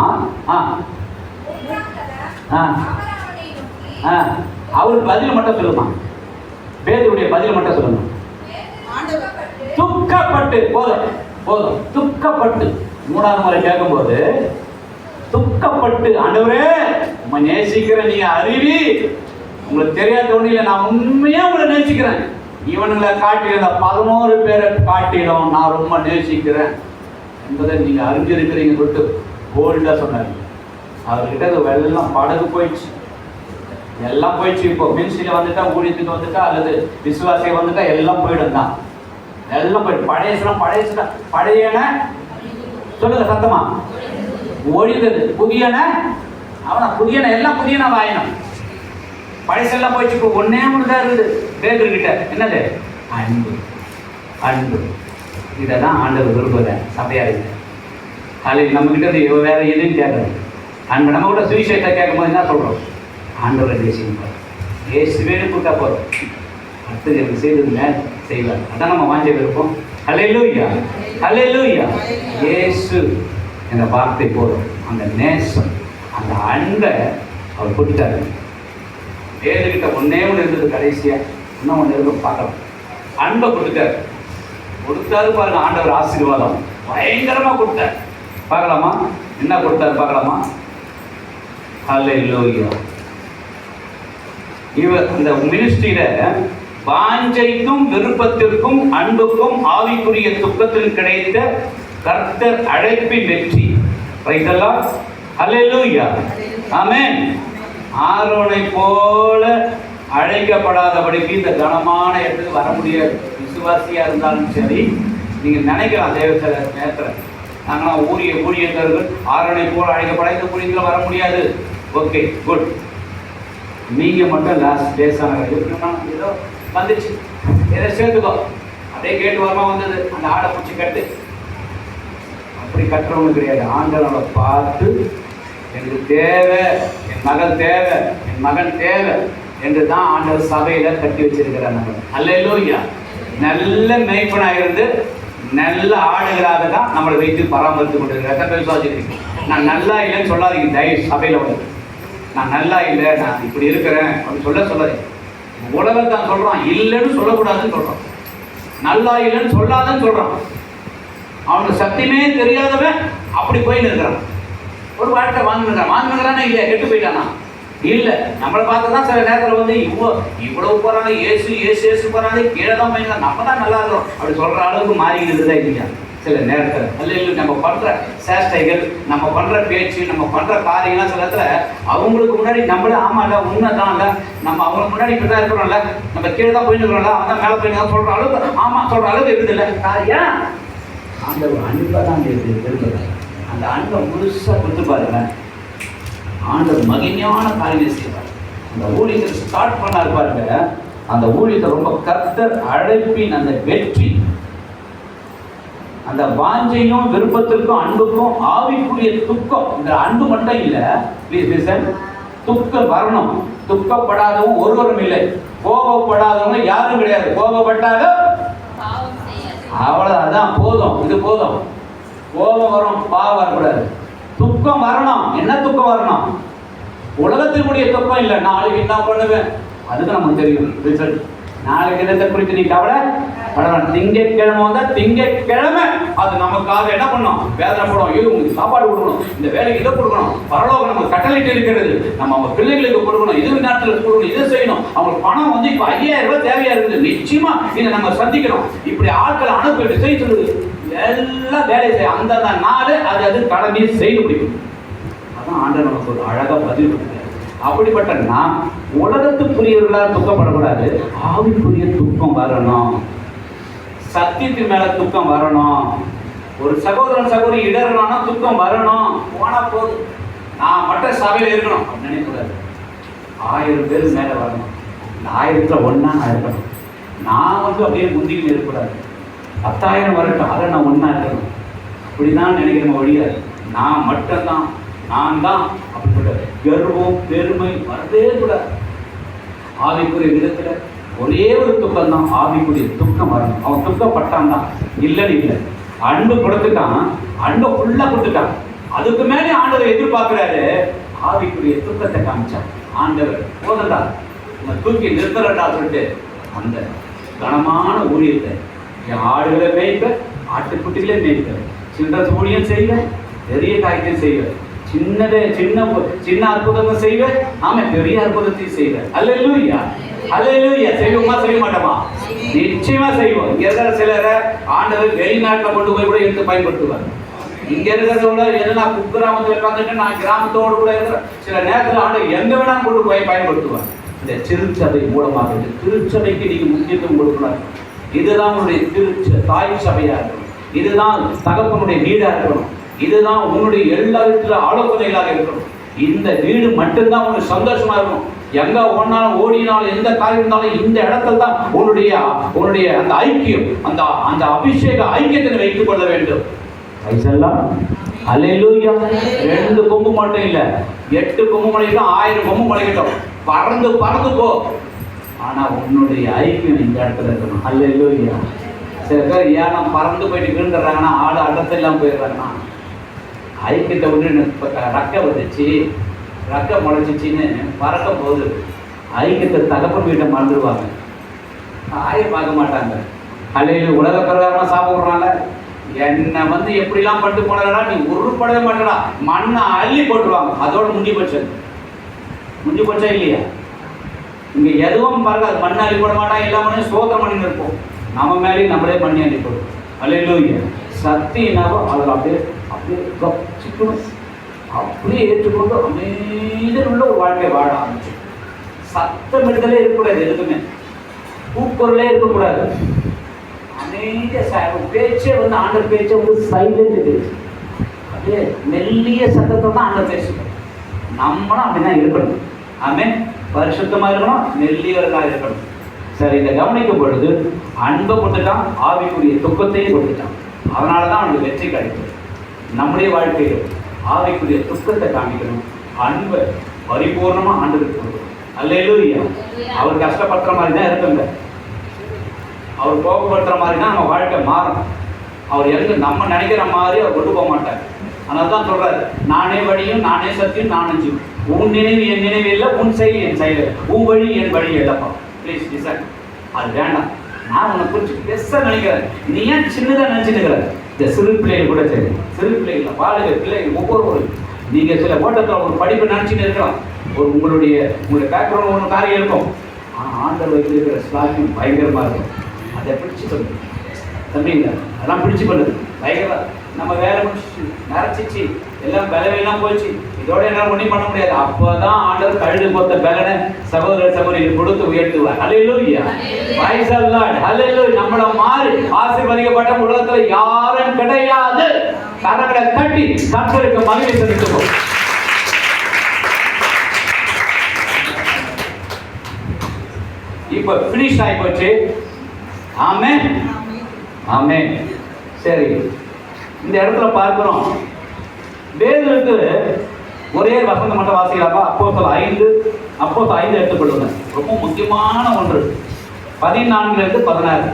அவருக்கு பதில் மட்டும் சொல்லுமா, பேதுருடைய பதில் மட்டும் சொல்லணும். துக்கப்பட்டு, போதும் போதும், துக்கப்பட்டு 3வது முறை கேட்கும்போது துக்கப்பட்டு, ஆண்டவரே உண்மை நேசிக்கிறேன், நீங்க அறிவி, உங்களுக்கு தெரியாத ஒண்ணு இல்லை, நான் உண்மையா உங்களை நேசிக்கிறேன், இவனுங்களை காட்டிலும் 11 பேரை காட்டிலும் நான் ரொம்ப நேசிக்கிறேன் என்பதை நீங்க அறிஞ்சிருக்கிறீங்க சொல்லிட்டு போல்டா சொன்னார். அவர்கிட்ட வெள்ளம் படகு போயிடுச்சு, எல்லாம் போயிடுச்சு. இப்போ மின்சில வந்துட்டா, ஊழியத்துக்கு வந்துட்டா, அல்லது விசுவாசிய வந்துட்டா எல்லாம் போயிடும் தான், எல்லாம் போயிடும். பழையன சொல்லுங்க சத்தமா, ஒழிந்தது புதியன, அவனா புதியன, எல்லாம் புதியன வாயனம். பழைசெல்லாம் போயிடுச்சு. இப்போ ஒன்னே ஒன்று இருக்குது பேதுருக்கிட்ட, என்னது? அன்பு. அன்பு இதை தான் ஆண்டவர் விரும்புகிற சபையா இருக்கு. அதில் நம்ம கிட்ட வேற எதுவும் கேட்கறது அன்பு. நம்ம கூட சுவிசேஷத்தை கேட்கும் போது என்ன சொல்றோம்? ஆண்டவரை நேசிப்பார், இயேசுவே கூட்டா போறோம், அடுத்தது எனக்கு செய்ததுங்க செய்வார். அதான் நம்ம வாஞ்ச விருப்பம். அல்லேலூயா, அல்லேலூயா. இயேசு என்ற வார்த்தை போதும். அந்த நேசம், அந்த அன்பை அவர் கொடுத்தாரு. பேதுருக்கிட்ட ஒன்னே ஒன்று இருந்தது, கடைசியா இன்னும் ஒன்று இருக்க பார்க்கலாம். அன்பை கொடுத்தாரு. கொடுத்தாரு பாருங்க, ஆண்டவர் ஆசீர்வாதம் பயங்கரமா கொடுத்தார். பார்க்கலாமா என்ன கொடுத்தாரு? பார்க்கலாமா? அல்லேலூயா. இவர் இந்த மினிஸ்ட்ரியில வாஞ்சைக்கும் விருப்பத்திற்கும் அன்புக்கும் ஆவிக்குரிய துக்கத்தில் கிடைத்த கர்த்தர் அழைப்பின் வெற்றி. ரைட்டெல்லாம் அல்லேலூயா, ஆமென். ஆரோனை போல அழைக்கப்படாதபடிக்கு இந்த கனமான இடத்துக்கு வர முடியாது. விசுவாசியா இருந்தாலும் சரி, நீங்க நினைக்கலாம் தேவ நேரத்தில் நாங்களாம் ஊழியர்கள் ஆரோனை போல அழைக்கப்பட இந்த ஊழியத்தில் வர முடியாது. Okay, good. நீங்க மட்டும் லாஸ்ட் டேஸான ஏதோ வந்துச்சு, ஏதோ சேர்த்துக்கோ, அப்படியே கேட்டு வரமா வந்தது, அந்த ஆடை பிடிச்சி கட்டு. அப்படி கட்டுறவங்க கிடையாது. ஆண்டவனை பார்த்து எனக்கு தேவை, என் மகள் தேவை, என் மகன் தேவை என்று தான் ஆண்டவர் சபையில கட்டி வச்சிருக்கிறாங்க. அல்லேலூயா. நல்ல மேய்ப்பனாக இருந்து நல்ல ஆடுகளாக தான் நம்மளை வைத்து பராமரித்து கொண்டிருக்கிறேன். நான் நல்லா இல்லைன்னு சொல்லாதீங்க தயவு சபையில வந்து. நான் நல்லா இல்லை, நான் இப்படி இருக்கிறேன் அப்படின்னு சொல்லாதீங்க. உலகத்தான் சொல்றான், இல்லைன்னு சொல்லக்கூடாதுன்னு சொல்றான், நல்லா இல்லைன்னு சொல்லாதன்னு சொல்றான். அவனுக்கு சத்தியமே தெரியாதவன் அப்படி போயின்னு இருக்கிறான். ஒரு வாழ்க்கை வாங்கினுக்கிறானா இல்லையா? கெட்டு போயிட்டானா? இல்லை. நம்மளை பார்த்து தான் சில நேரத்தில் வந்து இவ்வளவு போறாங்க, ஏசு போறாங்க, கீழே தான் போய் நம்ம தான் நல்லா இருக்கிறோம் அப்படி சொல்ற அளவுக்கு மாறிக்கிட்டு தான் இல்லையா சில நேரத்தில்? அல்ல, நம்ம பண்ற சேஷ்டைகள், நம்ம பண்ற பேச்சு, நம்ம பண்ற காரியங்கள்லாம் சில இடத்துல அவங்களுக்கு முன்னாடி நம்மள ஆமா இல்லை உண்மைதான் இல்லை, நம்ம அவங்களுக்கு முன்னாடி இப்படி தான் இருக்கிறோம்ல, நம்ம கீழே தான் போயிட்டு இருக்கிறோம்ல, அவன் தான் மேலே போய் சொல்ற அளவுக்கு ஆமா சொல்ற அளவுக்கு இருக்குது இல்லை. ஏன்? அந்த ஒரு அன்பை தான் இருக்கிறது. அந்த அன்பை முழுசா கொடுத்து பாருங்க, ஆண்டவர் மகிமையான காரியம் செய்வார். அந்த ஊழியத்தை ஸ்டார்ட் பண்ணாரு பாருங்க, அந்த ஊழியத்தை ரொம்ப கர்த்தர் அழைப்பின் அந்த வெற்றி, அந்த வாஞ்சையும் விருப்பத்திற்கும் அன்புக்கும் ஆவிக்குரிய துக்கம். இந்த அன்பு மட்டும் இல்லை, ப்ளீஸ் லிசன், துக்கம் வரணும். துக்கப்படாதவங்க ஒருவரும் இல்லை, கோபப்படாதவங்க யாரும் கிடையாது. கோபப்பட்டாலும் அவ்வளவு, அதான் போதும், இது போதும். கோபம் வரும், பாவம் வரக்கூடாது. துக்கம் வரணும். என்ன துக்கம் வரணும்? உலகத்தினுடைய துக்கம் இல்லை. நாளைக்கு என்ன பண்ணுவேன் அதுக்கு நமக்கு தெரியும் ரிசல்ட். நாளைக்கு தினத்தை குறித்து நீ கவலை படலாம். திங்கட்கிழமை வந்தா திங்கட்கிழமை அது நமக்காக என்ன பண்ணணும்? வேதனைப்படும். இது உங்களுக்கு சாப்பாடு கொடுக்கணும், இந்த வேலைக்கு இதை கொடுக்கணும், பரலோகம் நமக்கு கட்டளைட்டு இருக்கிறது, நம்ம அவங்க பிள்ளைகளுக்கு கொடுக்கணும், இது நேரத்தில் கொடுக்கணும், இதை செய்யணும். அவங்களுக்கு பணம் வந்து இப்போ 5000 ரூபாய் தேவையா இருக்குது, நிச்சயமா இதை நம்ம சந்திக்கணும். இப்படி ஆட்களை அனுப்பிட்டு செய்ய சொல்லுது, எல்லாம் வேலை செய்ய அந்தந்த நாள் அது கடமையை செய்து முடிக்கும். அதான் ஆண்டவர் நமக்கு ஒரு அழகா பதிவு கொடுக்குறாரு. அப்படிப்பட்ட நாம் உலகத்துக்குரியவர்களால் துக்கப்படக்கூடாது, ஆவிக்குரிய துக்கம் வரணும், சத்தியத்தின் மேல துக்கம் வரணும். ஒரு சகோதரன் சகோதரி இடர்னா துக்கம் வரணும். போனா போது நான் மற்ற சபையில இருக்கணும் அப்படின்னு நினைக்கூடாது. 1000 பேர் மேல வரணும். இந்த 1000ல் ஒன்னா நான் இருக்கணும். நான் வந்து அப்படியே முந்திக்கிட்டு இருக்கக்கூடாது. 10,000 வரட்டும், அதை நான் ஒன்றா இருக்கணும். அப்படிதான் நினைக்கிற வழியா நான் மட்டும்தான், நான் தான் அப்படிப்பட்ட கர்வம் பெருமை வரவே கூடாது. ஆவிக்குரிய விதத்தில் ஒரே ஒரு துக்கம் தான், ஆவிக்குரிய துக்கம் வரணும். அவன் துக்கப்பட்டான் தான், இல்லைன்னு இல்லை. அன்பு கொடுத்துட்டான், அன்பை ஃபுல்லாக கொடுத்துட்டான். அதுக்கு மேலே ஆண்டவர் எதிர்பார்க்கிறாரு, ஆவிக்குரிய துக்கத்தை காமிச்சான். ஆண்டவர் போதண்டா தூக்கி நிறுத்தலண்டா சொல்லிட்டு அந்த கனமான ஊழியத்தை, என் ஆடுகளை மேய்ப்ப, ஆட்டுக்குட்டிகளே மேய்ப்ப, சின்ன ஊழியம் செய்வேன், பெரிய காரியத்தையும் செய்வேன், சின்ன அற்புதத்தை செய்வேன், ஆமா பெரிய அற்புதத்தையும் செய்வேன். அல்லேலூயா, அல்லேலூயா. செய்வோமா செய்ய மாட்டோமா? நிச்சயமா செய்வோம். இங்க இருக்கிற சிலரை ஆண்டவர் வெளிநாட்டில் கொண்டு போய் கூட எடுத்து பயன்படுத்துவார். இங்க இருக்கிறதோட எதனா குக்கிராமத்தில் உட்காந்துட்டு நான் கிராமத்தோடு கூட இருக்கிற சில நேரத்தில் ஆண்டவர் எங்க வேணா கொண்டு போய் பயன்படுத்துவார். இந்த திருச்சபை மூலமாக இந்த திருச்சபைக்கு நீங்க முக்கியத்துவம் கொடுக்கணும். இதுதான் உன்னுடைய தாய் சபையா இருக்கணும், இதுதான் தகப்பனுடைய வீடா இருக்கணும், இதுதான் உன்னுடைய எல்லா விதத்துல ஆலோசனைகளாக இருக்கணும். இந்த வீடு மட்டும்தான் உனக்கு சந்தோஷமா இருக்கும். எங்க ஒன்னாலும் ஓடினாலும் எந்த காரியம் இருந்தாலும் இந்த இடத்துல தான் உன்னுடைய அந்த ஐக்கியம், அந்த அபிஷேக ஐக்கியத்தை வைத்துக் கொள்ள வேண்டும். அல்லேலூயா. 2 கொம்பு மட்டும் இல்ல, 8 கொம்பு முளைக்கட்டும், 1000 கொம்பு முளைக்கட்டும், பறந்து பறந்து போ. ஆனா உன்னுடைய ஐக்கியம் இந்த இடத்துல இருக்கணும். அல்லேலூயா. சில பேர் ஏன்னா பறந்து போயிட்டு விழுந்துடுறாங்கன்னா, ஆடு அடத்தை இல்லாம போயிடுறாங்கன்னா, ஐக்கியத்தை ஒன்று ரக்க வந்துச்சு, ரக்க முளைச்சிச்சின்னு பறக்கும் போது ஐக்கியத்தை தகப்பன் வீட்டை மறந்துடுவாங்க, தாயை பார்க்க மாட்டாங்க. அல்லேலூயா. உலக பிரகாரமா சாப்பிட்றாங்க, என்னை வந்து எப்படிலாம் பண்ணிட்டு போனா நீ உருப்படவே மாட்டடா, மண்ணை அள்ளி போட்டுருவாங்க. அதோட முடிஞ்சு போச்சா இல்லையா? இங்க எதுவும் பாருங்க, அது மண்ணை அள்ளி போட மாட்டான், எல்லா மண்ணையும் சோதனை பண்ணி இருப்போம். நம்ம மேலேயும் நம்மளே பண்ணி அள்ளி போடுவோம். அல்லேலூயா. சத்தினாவோ அதில் அப்படியே கப்சிக்கணும், அப்படியே ஏற்றுக்கொண்டு அமைதியில் உள்ள ஒரு வாழ்க்கை வாழ ஆரம்பிச்சு. சத்தம் எடுத்தலே இருக்கக்கூடாது, எதுக்குமே பூப்பொருளே இருக்கக்கூடாது. பேச்சே வந்து ஆண்டர் பேச்சை வந்து சைலண்ட் பேச்சு, அப்படியே மெல்லிய சத்தத்தை தான் ஆண்டர் பேசுவோம். நம்மளும் அப்படிதான் இருக்கணும். ஆமென். பரிசுத்தமா இருக்கணும், மெல்லியவர்களாக இருக்கணும். சரி, இதை கவனிக்கும் பொழுது அன்பை கொடுத்துட்டான், ஆவிக்குரிய துக்கத்தையும் கொடுத்துட்டான். அதனால தான் அவனுக்கு வெற்றி கிடைக்கும். நம்முடைய வாழ்க்கையில் ஆவிக்குரிய துக்கத்தை காமிக்கணும், அன்பை பரிபூர்ணமா ஆண்டவருக்கு கொடுக்கணும். அல்லேலூயா. அவர் கஷ்டப்படுற மாதிரி தான் இருக்குங்க, அவர் கோபப்படுத்துற மாதிரி தான் நம்ம வாழ்க்கை மாறும். அவர் எங்க நம்ம நினைக்கிற மாதிரி அவர் கொண்டு போக மாட்டார். அதனால தான் சொல்றாரு, நானே வழியும் நானே சத்தியம் நானே ஜீவன், உன் நினைவு என் நினைவு இல்லை, உன் செயல் என் செயல், உன் வழி என் வழி இல்லப்பா. Please decide. அது வேண்டாம். நான் உன்னை குறிச்சு பெருசா நினைக்கிறேன், நீ ஏன் சின்னதாக நினைச்சுக்கிற? இந்த சிறு பிள்ளைகள் கூட சரி, சிறு பிள்ளைகள் பாலியல் பிள்ளைகள் ஒவ்வொரு நீங்க சில ஓட்டத்தில் ஒரு படிப்பை நினைச்சுட்டு இருக்கலாம், உங்களுடைய பேக்ரவுண்ட் ஒன்று காரியம் இருக்கும். ஆனால் ஆண்டவர் வைத்திருக்கிற ஸ்லாக்கியம் பயங்கரமாக இருக்கும். அதை பிடிச்சி பண்ணுது தம்பிங்க, அதெல்லாம் பிடிச்சி பண்ணுது பயங்கரம். நம்ம வேலை முடிச்சிச்சு நிறச்சிச்சு எல்லாம் பலவெல்லாம் போச்சு, இதோட என்ன ஒன்றும் பண்ண முடியாது. அப்போதான் ஆண்டவர் கழுது மொத்த பலனை சகோதர சகோதரிகள் கொடுத்து உயர்த்துவார். அல்லேலூயா. Praise the lord. அல்லேலூயா. நம்மள மாதிரி ஆசீர்வதிக்கப்பட்ட உலகத்துல யாரும் கிடையாது. கரங்களை தட்டி கர்த்தருக்கு மகிமை செலுத்துவோம். இப்ப ஃபினிஷ் ஆகி போச்சு. ஆமென், ஆமென். சரி, இந்த இடத்துல பார்க்கிறோம், வேதத்துக்கு ஒரே வசந்த மட்டும் வாசிக்கலாமா? அப்போஸ்தலர் 5 எடுத்துக்கொள்ளுங்க. ரொம்ப முக்கியமான ஒன்று. 14 to 16.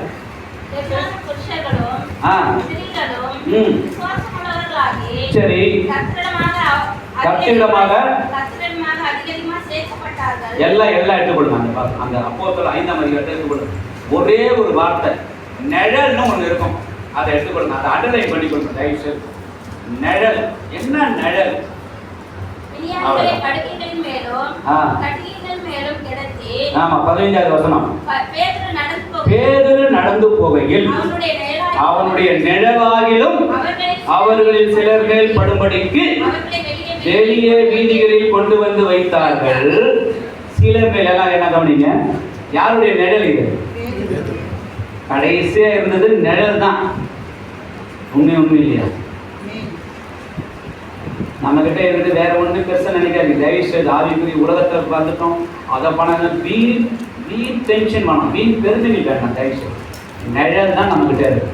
சரி, கர்த்தரிடமாக எல்லாம் எடுத்துக்கொள்ளுங்க. அந்த அப்போஸ்தலர் 5ஆம் அதிகாரத்தை எடுத்துக்கொள்ளுங்க. ஒரே ஒரு வார்த்தை நிழல்னு ஒன்று இருக்கும், அதை எடுத்துக்கொள்ளுங்க. அதை அண்டர்லைன் பண்ணிக்கொள்ளுங்க தயவு செய்து. நிழல் என்ன? நிழல் ஆமா. 15வது வசனம், பேதுரு நடந்து போகையில் அவனுடைய நிழலாகிலும் அவர்களில் சிலர் மேல் படும்படிக்கு வெளியே வீதிகளில் கொண்டு வந்து வைத்தார்கள். சிலர் மேல் எல்லாம் என்ன கவனிங்க, யாருடைய நிழல் இது? கடைசியா இருந்தது நிழல் தான். உண்மை இல்லையா? நம்ம கிட்ட இருந்து வேற ஒண்ணு பெருசா நினைக்காது. தயவு செய்து ஆவிக்குரிய உலகத்தை வந்துட்டோம், அதை பண்ண வீண் டென்ஷன் வேணும், வீண் பெருந்தனி வேணும். தயவுசெய்து நிழல் தான் நம்மகிட்ட இருக்கு.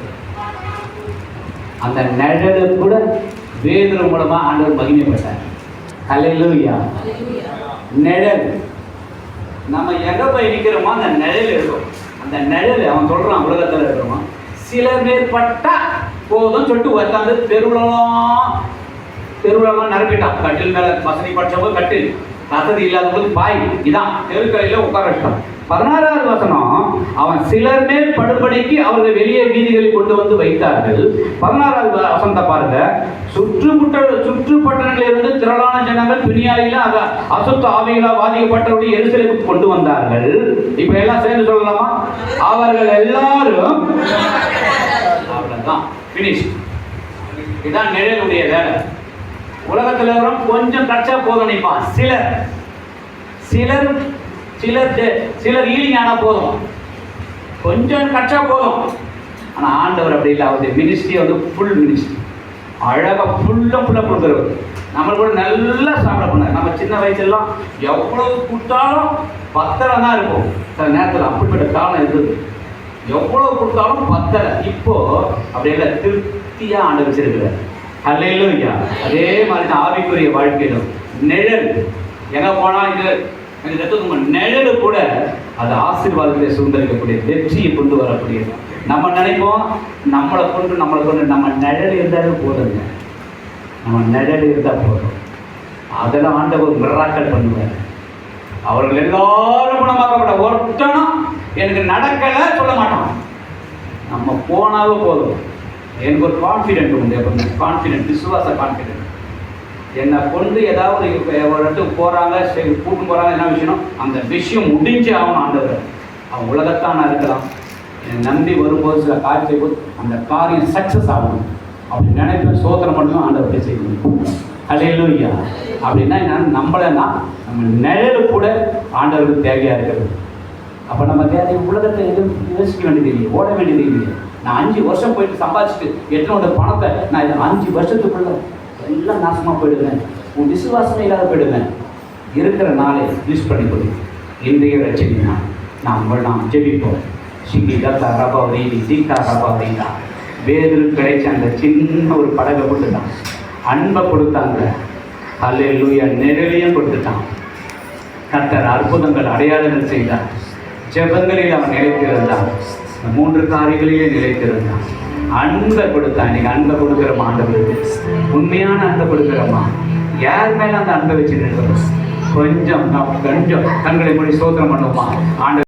அந்த நிழலு கூட வேதர் மூலமா ஆண்டவர் மகிமைப்பட்டார். ஹல்லேலூயா. நிழல் நம்ம எங்க போய் நிற்கிறோமோ அந்த நிழல் இருக்கும். அந்த நிழல் அவன் சொல்றான் உலகத்தில் இருக்கிறோமா சில பேர் பட்டா போதும் சொல்லிட்டு உட்காந்து தெருவுலாம் நிரப்பிட்டான். கட்டில் மேல வசதி படிச்சவங்க கட்டில், வசதி இல்லாதவங்களுக்கு பாய், இதான் தெருக்கரையில உட்கார வச்சிட்டான். 16வது வசனம், அவன் சிலர் மேல் படுபடிக்கு அவர்கள் வெளியே வீதிகளில் கொண்டு வந்து வைத்தார்கள். 16வது வசனத்தை பாருங்க. சுற்றுப்பட்டணங்களிலிருந்து திரளான ஜனங்கள் பிணியாளில அசுத்த ஆவிகளால் பாதிக்கப்பட்டவர்கள் எருசலேமுக்கு கொண்டு வந்தார்கள். இப்ப எல்லாம் சேர்ந்து சொல்லலாமா? அவர்கள் எல்லாரும் அவ்வளவுதான், பினிஷ். இதுதான் நிழலுடைய வேலை. உலகத்துல கொஞ்சம் கச்சா போதும் நினைப்பான். சிலர் ஈலிங் ஆனா போதும், கொஞ்சம் கச்சா போதும். ஆனா ஆண்டவர் அப்படி இல்லை. அவருடைய மினிஸ்ட்ரி வந்து ஃபுல் மினிஸ்ட்ரி. அழகா ஃபுல்லா கொடுக்குறவர். நம்ம கூட நல்லா சாப்பிட போனார். நம்ம சின்ன வயசுலாம் எவ்வளவு கொடுத்தாலும் பத்தரை தான் இருக்கும். சில நேரத்தில் அப்படிப்பட்ட காலம் இருந்தது. எவ்வளவு கொடுத்தாலும் பத்தரை. இப்போ அப்படியெல்லாம் திருப்தியா ஆண்டு வச்சிருக்கிறார். ஹல்லேலூயா. அதே மாதிரி தான் ஆவிக்குரிய வாழ்க்கையிலும் நிழல் எங்க போனா இது நிழலு கூட அது ஆசீர்வாதத்தை சுதந்திரிக்கக்கூடிய, வெற்றியை கொண்டு வரக்கூடியது. நம்ம நினைப்போம் நம்மளை கொண்டு நம்ம நிழல் இருந்தாலும் போதுங்க. நம்ம நிழல் இருந்தால் போதும். அதெல்லாம் ஆண்டவர் மிராக்கள் பண்ணுவார். அவர்கள் எல்லாரும் குணமாக்கப்பட்ட ஒருத்தனும் எனக்கு நடக்கலை சொல்ல மாட்டான். நம்ம போனாவே போதும். எனக்கு ஒரு கான்ஃபிடென்ட் உண்டு. எப்பவுமே கான்ஃபிடென்ட், விசுவாச கான்ஃபிடென்ட். என்னை கொண்டு ஏதாவது ஒரு இடத்துக்கு போகிறாங்க, கூட்டு போகிறாங்க, என்ன விஷயம், அந்த விஷயம் முடிஞ்சு ஆகணும். ஆண்டவர் அவன் உலகத்தான இருக்கலாம், என்னை நம்பி வரும்போது சில காரியத்தை போது அந்த காரியம் சக்ஸஸ் ஆகணும் அப்படி நினைப்பேன். சோதனை மட்டும் ஆண்டவர்கிட்ட செய்யணும். ஹல்லேலூயா. அப்படின்னா என்னன்னா நம்மளன்னா நம்ம நிழலு கூட ஆண்டவருக்கு தேவையாக இருக்கிறது. அப்போ நம்ம தேவை உலகத்தை எதுவும் யோசிக்க வேண்டியது இல்லையே, ஓட வேண்டியது இல்லையே. நான் 5 வருஷம் போயிட்டு சம்பாதிச்சுட்டு எத்தனோட பணத்தை நான் இதை 5 வருஷத்துக்குள்ள எல்லாம் நாசமாக போயிடுவேன், உன் விசுவாசமே இல்லாத போயிடுவேன். இருக்கிற நாளை யூஸ் பண்ணிக்கொடு. இன்றைய ரச்சனை நாம் ஜெபிப்போம். சிங்கி தத்தா ரபா ரீதி சீதா ரபா ரீதா. வேதில் கிடைச்ச அந்த சின்ன ஒரு படகை கொடுத்துட்டான், அன்பை கொடுத்தாங்க. ஹல்லேலூயா. நிழலையும் கொடுத்துட்டான். கர்த்தர் அற்புதங்கள் அடையாளங்கள் செய்தார். ஜெபங்களில் அவன் நிலைத்திருந்தான். 3 காரியங்களிலே நிலைத்திருந்தான். அன்பை கொடுத்தான். இன்னைக்கு அன்பை கொடுக்குறோமா ஆண்டவருக்கு? உண்மையான அன்பை கொடுக்குறோமா? யார் மேல அந்த அன்பை வச்சுட்டு கொஞ்சம் கண்களை மூடி ஸ்தோத்திரம் பண்ணுவோமா? ஆண்டவர்